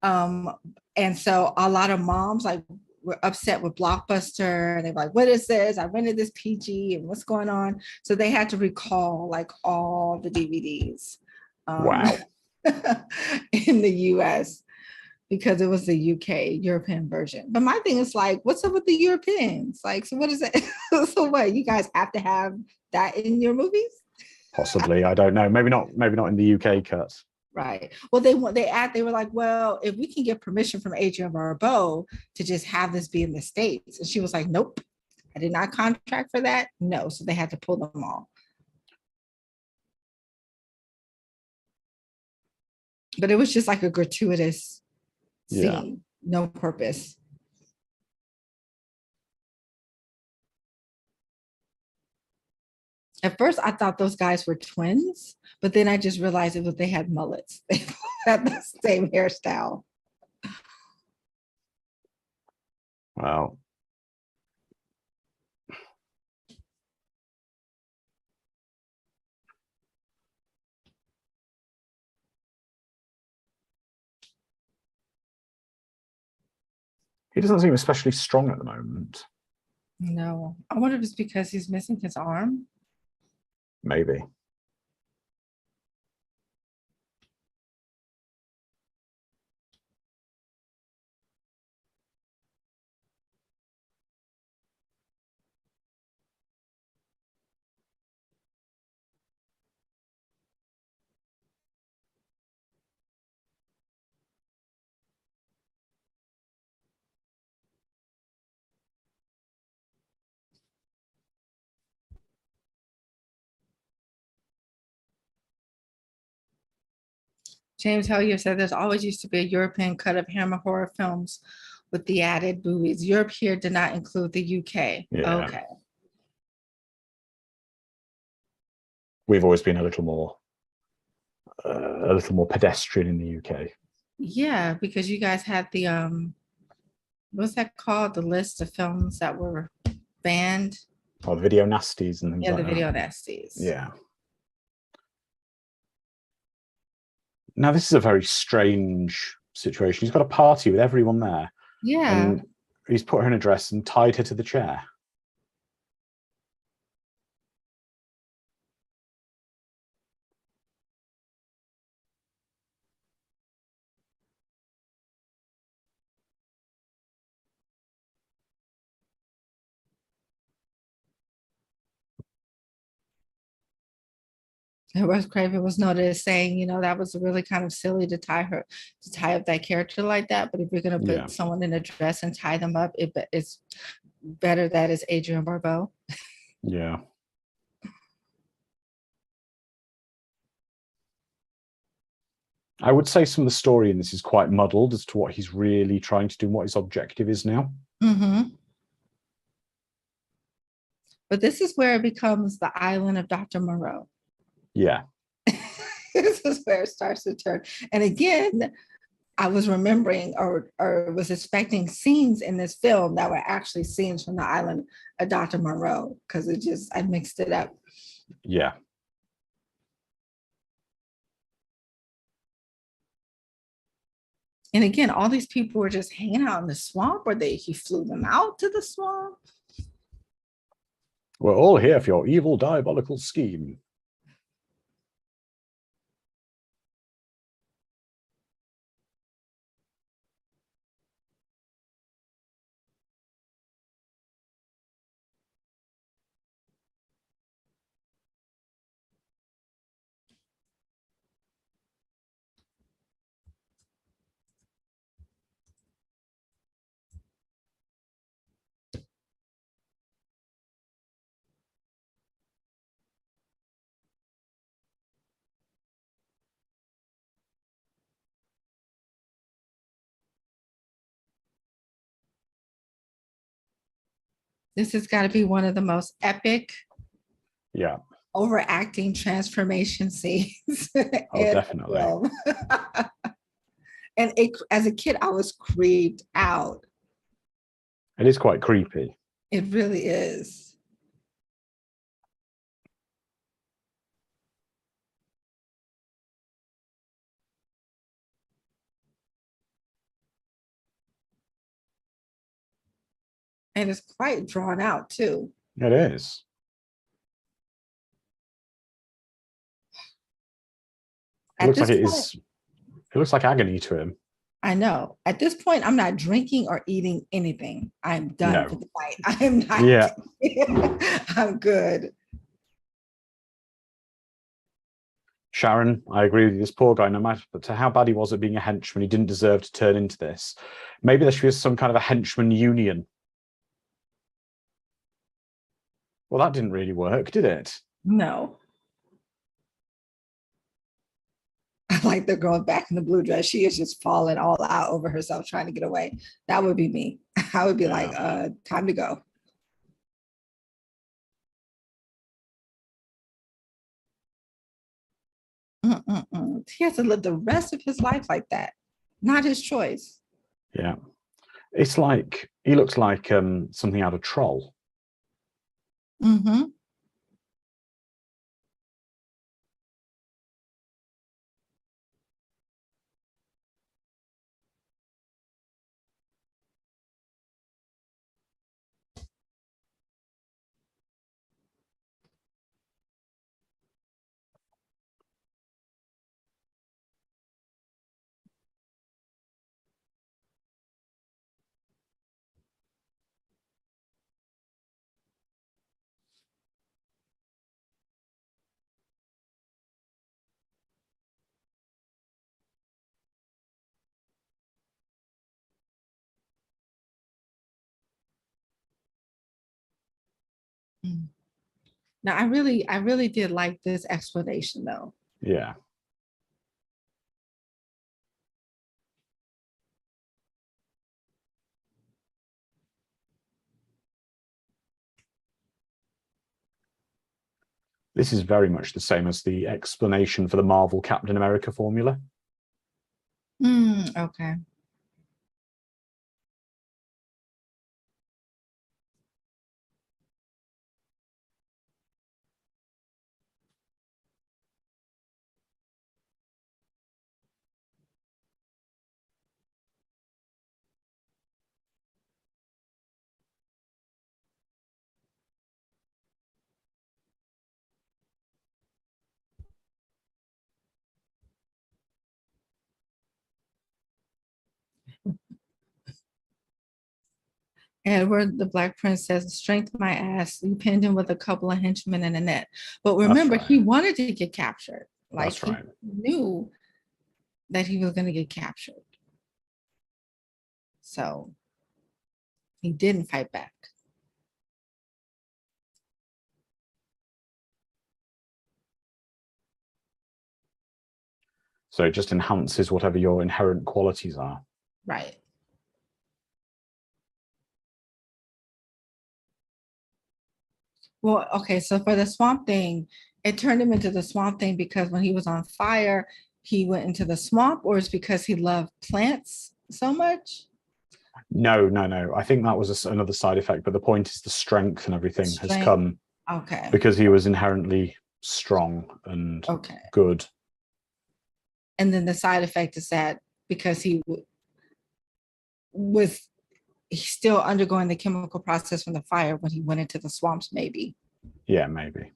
And so a lot of moms like were upset with Blockbuster, and they were like, "What is this? I rented this PG, and what's going on?" So they had to recall like all the DVDs Wow. in the US because it was the UK European version. But my thing is like, what's up with the Europeans? Like, so what is it? So what, you guys have to have that in your movies? Possibly, I don't know. Maybe not in the UK cut. Right. Well, they were like, well, if we can get permission from Adrienne Barbeau to just have this be in the States. And she was like, nope, I did not contract for that. No. So they had to pull them all. But it was just like a gratuitous scene, no purpose. At first, I thought those guys were twins, but then I just realized it was they had mullets. They had the same hairstyle. Wow. He doesn't seem especially strong at the moment. No, I wonder if it's because he's missing his arm. Maybe. James Hellier said there's always used to be a European cut of Hammer horror films with the added boobies. Europe here did not include the UK. Yeah. Okay. We've always been a little more pedestrian in the UK. Yeah, because you guys had the what's that called? The list of films that were banned. Or video nasties and things Yeah, like the that. video nasties. Yeah. Now, this is a very strange situation. He's got a party with everyone there. Yeah. And he's put her in a dress and tied her to the chair. Wes Craven was noted as saying, that was really kind of silly to tie up that character like that. But if you're going to put someone in a dress and tie them up, it's better that it's Adrienne Barbeau. Yeah. I would say some of the story in this is quite muddled as to what he's really trying to do and what his objective is now. Mm-hmm. But this is where it becomes the island of Dr. Moreau. Yeah. This is where it starts to turn. And again, I was remembering or was expecting scenes in this film that were actually scenes from the island of Dr. Moreau, because I mixed it up. Yeah. And again, all these people were just hanging out in the swamp, or he flew them out to the swamp. We're all here for your evil, diabolical scheme. This has got to be one of the most epic, overacting transformation scenes. Oh, definitely. And as a kid, I was creeped out. It is quite creepy. It really is. And it's quite drawn out too. It is. It looks like it is. It looks like agony to him. I know. At this point, I'm not drinking or eating anything. I'm done for the night. I am not. Yeah. I'm good. Sharon, I agree with you. This poor guy, no matter how bad he was at being a henchman, he didn't deserve to turn into this. Maybe there should be some kind of a henchman union. Well, that didn't really work, did it? No. I like the girl back in the blue dress. She is just falling all out over herself, trying to get away. That would be me. I would be like, time to go. He has to live the rest of his life like that. Not his choice. Yeah. It's like, he looks like something out of Troll. Mm-hmm. Mm. Now, I really did like this explanation though. Yeah. This is very much the same as the explanation for the Marvel Captain America formula. Okay. Edward the Black Prince says, strength my ass. You pinned him with a couple of henchmen and a net. But remember, right. he wanted to get captured. Like That's right. he knew that he was going to get captured. So he didn't fight back. So it just enhances whatever your inherent qualities are. Right. Well, okay, so for the Swamp Thing, it turned him into the Swamp Thing because when he was on fire, he went into the swamp, or it's because he loved plants so much? No, no, no. I think that was another side effect, but the point is the strength and everything has come Okay. because he was inherently strong and Okay. good. And then the side effect is that because he was he's still undergoing the chemical process from the fire when he went into the swamps, maybe. Yeah, maybe.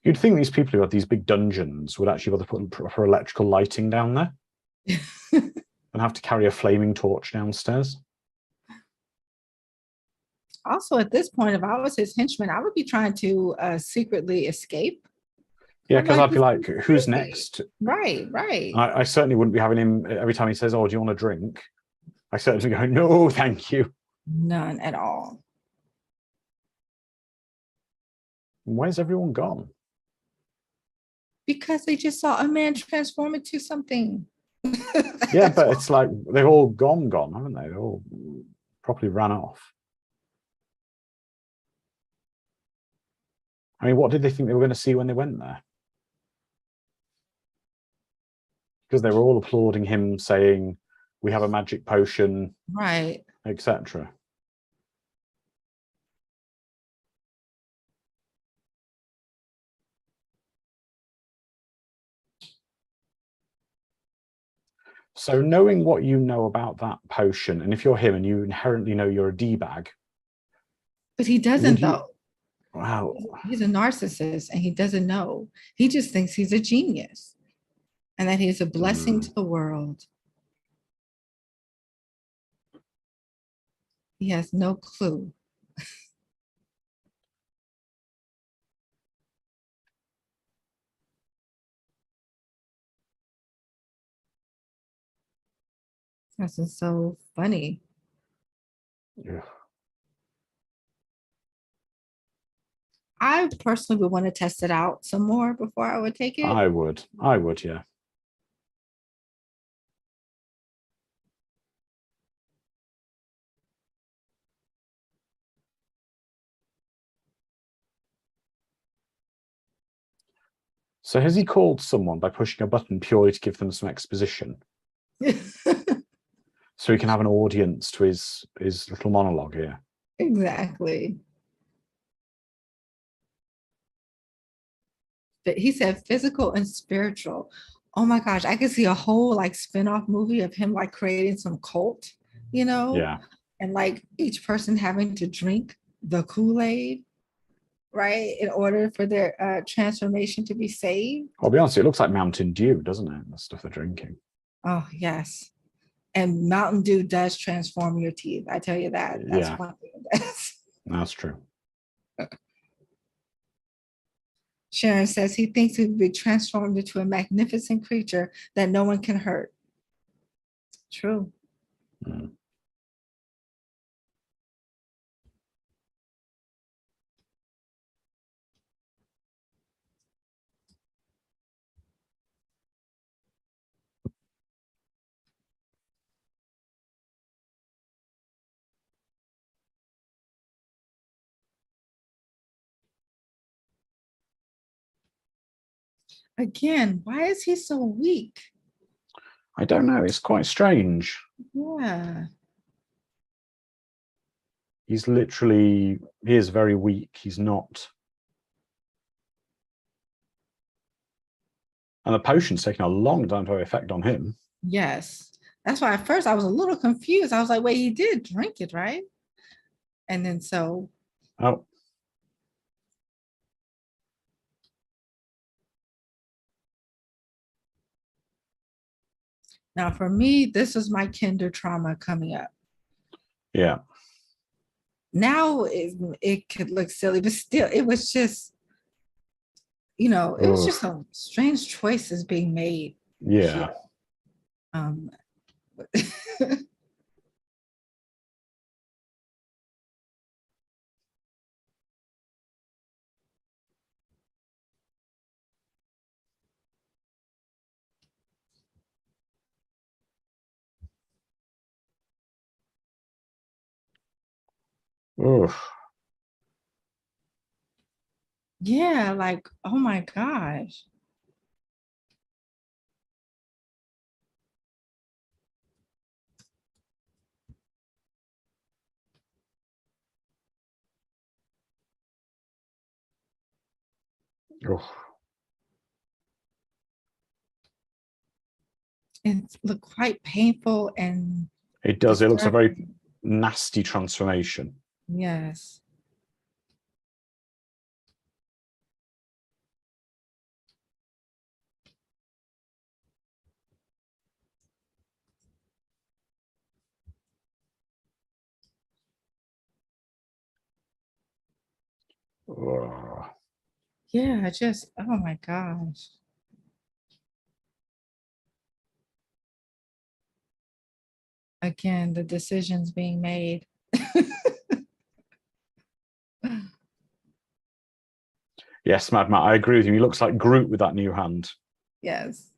You'd think these people who have these big dungeons would actually bother putting proper electrical lighting down there and have to carry a flaming torch downstairs. Also, at this point, if I was his henchman, I would be trying to secretly escape. Yeah, because I'd be like, who's next? Right, right. I certainly wouldn't be having him every time he says, oh, do you want a drink? I certainly go, no, thank you. None at all. Where's everyone gone? Because they just saw a man transform into something. Yeah, but it's like they've all gone, haven't they? They all properly ran off. I mean, what did they think they were going to see when they went there? Because they were all applauding him, saying, we have a magic potion, right, etc. So knowing what you know about that potion, and if you're him and you inherently know you're a D-bag. But he doesn't though. Wow. He's a narcissist and he doesn't know. He just thinks he's a genius and that he's a blessing to the world. He has no clue. This is so funny. Yeah. I personally would want to test it out some more before I would take it. I would, yeah. So has he called someone by pushing a button purely to give them some exposition? So he can have an audience to his little monologue here. Exactly. But he said physical and spiritual. Oh my gosh, I could see a whole like spin-off movie of him like creating some cult, you know? Yeah. And like each person having to drink the Kool-Aid, right? In order for their transformation to be saved. I'll be honest, it looks like Mountain Dew, doesn't it? The stuff they're drinking. Oh, yes. And Mountain Dew does transform your teeth. I tell you that. That's one thing it does. That's true. Sharon says he thinks he will be transformed into a magnificent creature that no one can hurt. True. Mm. Again, why is he so weak? I don't know. It's quite strange. Yeah. He is very weak. He's not. And the potion's taking a long time to have effect on him. Yes. That's why at first I was a little confused. I was like, wait, he did drink it, right? And then so. Oh. Now for me, this is my kinder trauma coming up. Yeah. Now it could look silly, but still, it was just, it was just some strange choices being made. Yeah. Here. Oof. Yeah, like, oh my gosh. Oof. It looked quite painful and It does. It looks a very disturbing. nasty transformation. Yes. Ugh. Yeah, just, oh my gosh. Again, the decisions being made. Yes, Mad Matt, I agree with you. He looks like Groot with that new hand. Yes.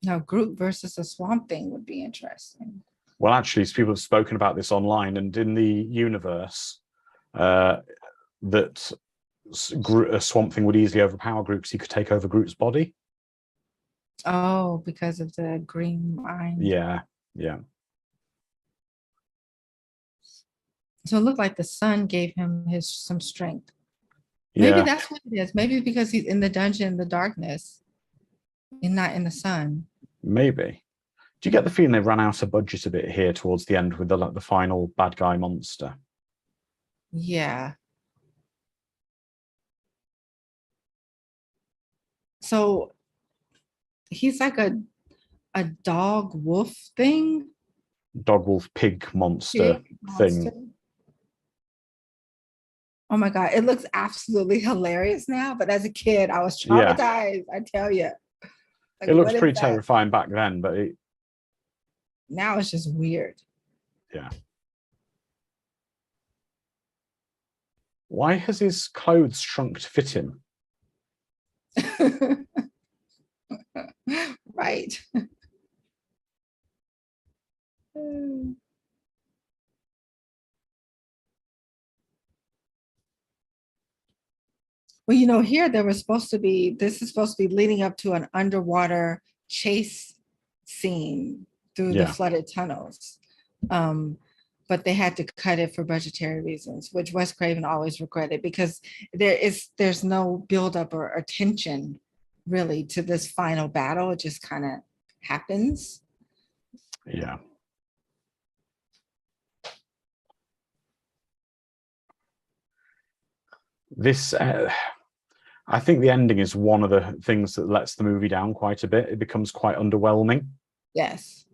Now, Groot versus a Swamp Thing would be interesting. Well, actually, people have spoken about this online, and in the universe, that a Swamp Thing would easily overpower Groot because he could take over Groot's body. Oh, because of the green mind. Yeah, yeah. So it looked like the sun gave him some strength. Yeah. Maybe that's what it is. Maybe because he's in the dungeon in the darkness and not in the sun. Maybe. Do you get the feeling they ran out of budget a bit here towards the end with the final bad guy monster? Yeah. So he's like a dog wolf thing. Dog wolf pig monster Pig thing. monster. Oh my God, it looks absolutely hilarious now. But as a kid, I was traumatized, I tell you. Like, it looks pretty terrifying back then, but now it's just weird. Yeah. Why has his clothes shrunk to fit him? Right. Well, here there was supposed to be, this is supposed to be leading up to an underwater chase scene through the flooded tunnels. But they had to cut it for budgetary reasons, which Wes Craven always regretted because there's no buildup or attention really to this final battle. It just kind of happens. Yeah. This, I think the ending is one of the things that lets the movie down quite a bit. It becomes quite underwhelming. Yes.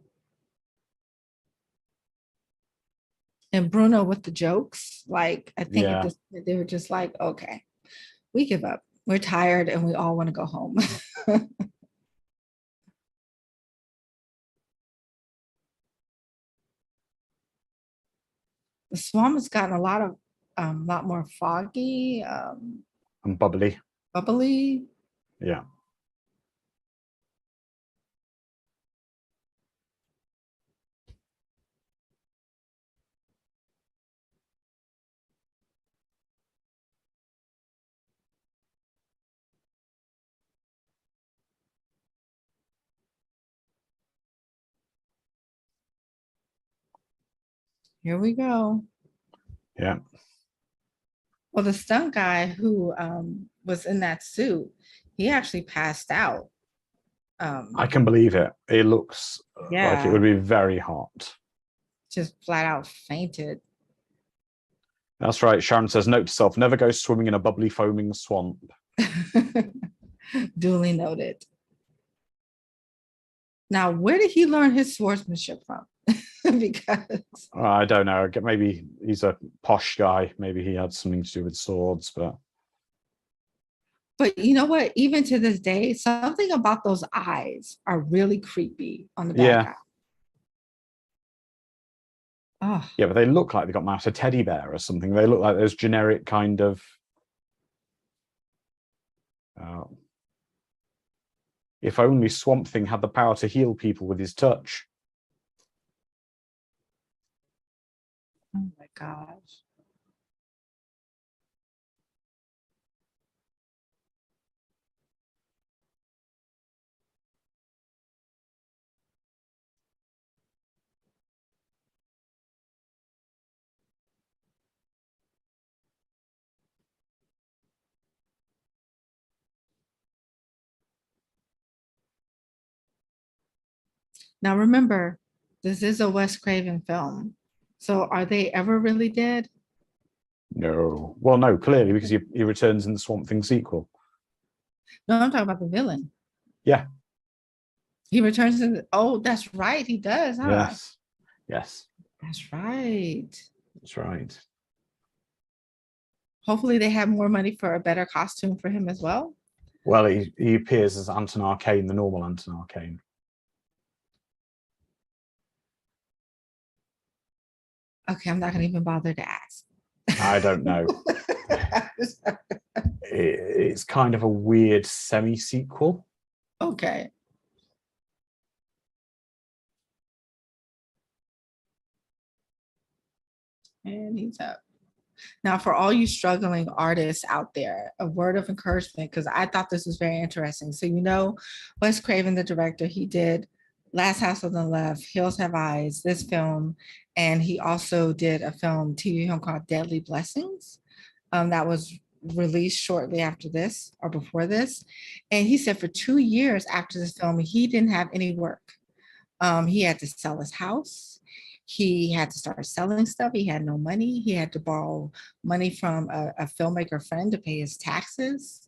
And Bruno with the jokes, like I think at Yeah. this point they were just like, okay, we give up. We're tired and we all want to go home. The swamp has gotten a lot more foggy, And bubbly. bubbly. Yeah. Here we go. Yeah. Well, the stunt guy who was in that suit, he actually passed out. I can believe it. It looks like it Yeah, would be very hot. just flat out fainted. That's right. Sharon says, note to self, never go swimming in a bubbly, foaming swamp. Duly noted. Now, where did he learn his swordsmanship from? Because I don't know. Maybe he's a posh guy. Maybe he had something to do with swords, but but you know what? Even to this day, something about those eyes are really creepy on the bad yeah. guy. Oh, Yeah, but they look like they got out a teddy bear or something. They look like those generic kind of uh, if only Swamp Thing had the power to heal people with his touch. oh my gosh. Now remember, this is a Wes Craven film. So are they ever really dead? No. Well, no, clearly, because he returns in the Swamp Thing sequel. No, I'm talking about the villain. Yeah. He returns in oh, that's right. He does, huh? Yes. Yes. That's right. That's right. Hopefully they have more money for a better costume for him as well. Well, he appears as Anton Arcane, the normal Anton Arcane. Okay, I'm not gonna even bother to ask. I don't know. It's kind of a weird semi-sequel. Okay. And he's up. Now, for all you struggling artists out there, a word of encouragement, because I thought this was very interesting. So, Wes Craven, the director, he did Last House on the Left, Hills Have Eyes, this film, and he also did a TV film called Deadly Blessings that was released shortly after this or before this. And he said for 2 years after this film, he didn't have any work. He had to sell his house. He had to start selling stuff. He had no money. He had to borrow money from a filmmaker friend to pay his taxes.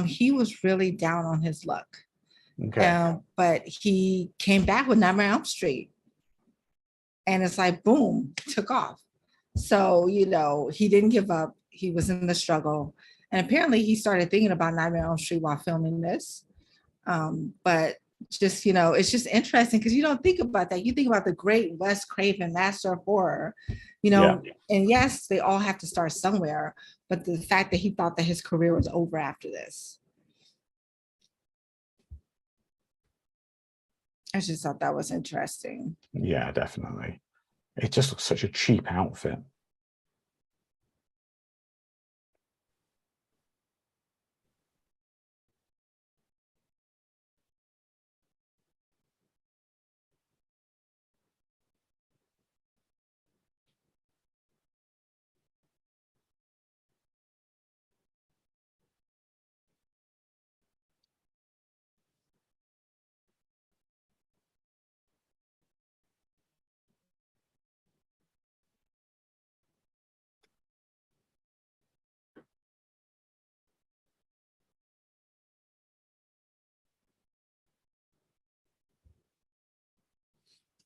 He was really down on his luck. Okay. But he came back with Nightmare on Elm Street. And it's like, boom, took off. So, he didn't give up. He was in the struggle. And apparently he started thinking about Nightmare on Elm Street while filming this. But just it's just interesting because you don't think about that. You think about the great Wes Craven, master of horror, Yeah. and yes, they all have to start somewhere, but the fact that he thought that his career was over after this, I just thought that was interesting. Yeah, definitely. It just looks such a cheap outfit.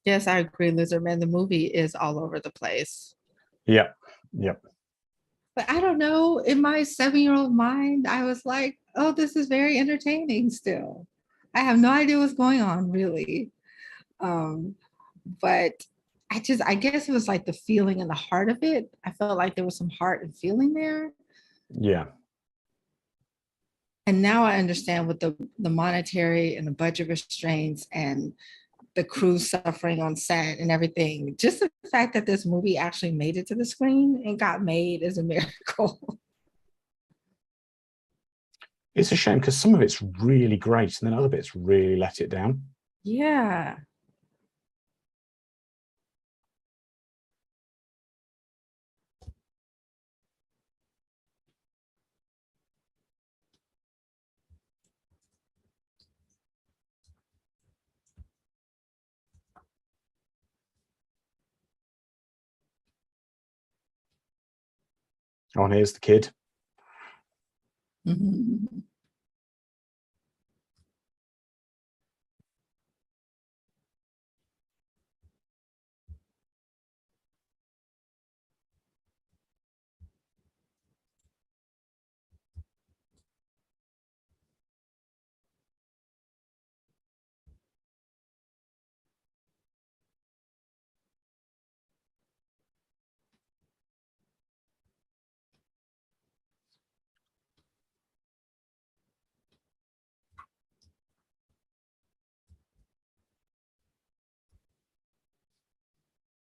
Yes, I agree, Lizardman. The movie is all over the place. Yep. Yep. But I don't know, in my 7-year-old mind, I was like, oh, this is very entertaining still. I have no idea what's going on, really. Um, but I guess it was like the feeling and the heart of it. I felt like there was some heart and feeling there. Yeah. And now I understand what the monetary and the budget restraints and the crew suffering on set and everything. Just the fact that this movie actually made it to the screen and got made is a miracle. It's a shame because some of it's really great and then other bits really let it down. Yeah. Oh, and here's the kid. Mhm.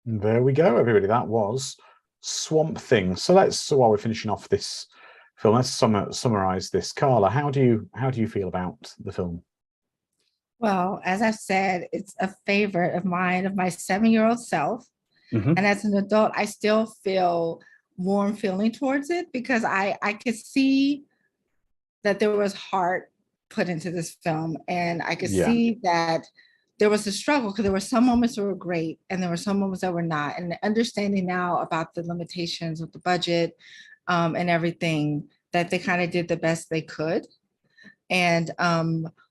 And there we go, everybody. That was Swamp Thing. So while we're finishing off this film, let's summarize this. Carla, how do you feel about the film? Well, as I said, it's a favorite of mine, of my 7-year-old self. Mm-hmm. And as an adult, I still feel warm feeling towards it because I could see that there was heart put into this film. And I could Yeah. see that there was a struggle because there were some moments that were great and there were some moments that were not. And understanding now about the limitations of the budget and everything, that they kind of did the best they could. And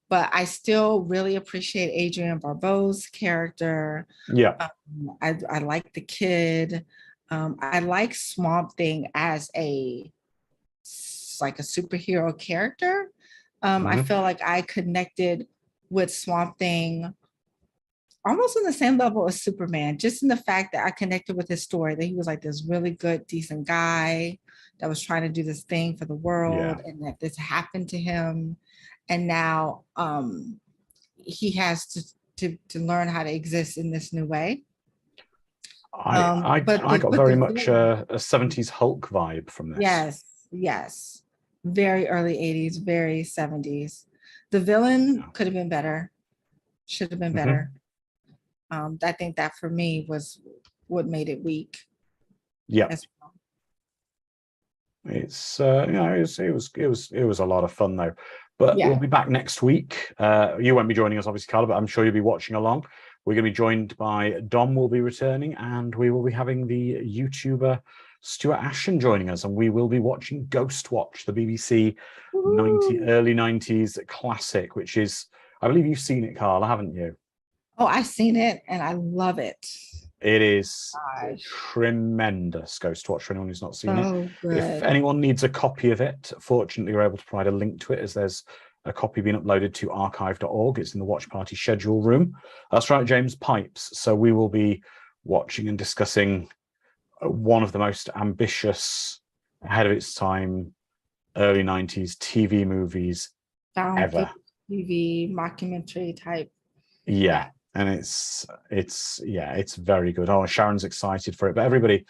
but I still really appreciate Adrienne Barbeau's character. Yeah. I like the kid. I like Swamp Thing as like a superhero character. I Mm-hmm. feel like I connected with Swamp Thing almost on the same level as Superman, just in the fact that I connected with his story, that he was like this really good, decent guy that was trying to do this thing for the Yeah. world, and that this happened to him. And now he has to learn how to exist in this new way. I But got but very the much villain, a 70s Hulk vibe from this. yes, yes, very early 80s, very 70s. The villain Yeah. could have been better, should have been Mm-hmm. better. I think that for me was what made it weak Yeah. as well. It's it was a lot of fun though. But we'll Yeah. be back next week. You won't be joining us, obviously, Carla, but I'm sure you'll be watching along. We're going to be joined by Dom, will be returning, and we will be having the YouTuber Stuart Ashton joining us, and we will be watching Ghost Watch, the BBC early 90s classic, which is, I believe you've seen it, Carla, haven't you? Oh, I've seen it and I love it. It is Gosh, tremendous, Ghost Watch, for anyone who's not seen it. so If good. anyone needs a copy of it, fortunately, we're able to provide a link to it, as there's a copy being uploaded to archive.org. It's in the Watch Party schedule room. That's right, James Pipes. So we will be watching and discussing one of the most ambitious, ahead of its time, early 90s TV movies Found ever. TV mockumentary type. Yeah. And it's very good. Oh, Sharon's excited for it. But everybody,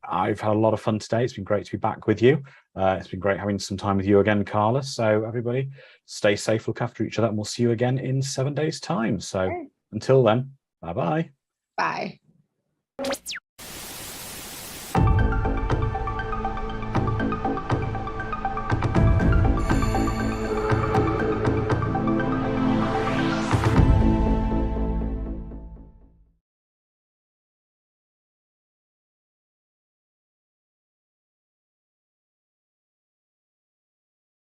I've had a lot of fun today. It's been great to be back with you. It's been great having some time with you again, Carla. So everybody, stay safe, look after each other, and we'll see you again in 7 days' time. So Okay. until then, bye-bye. Bye.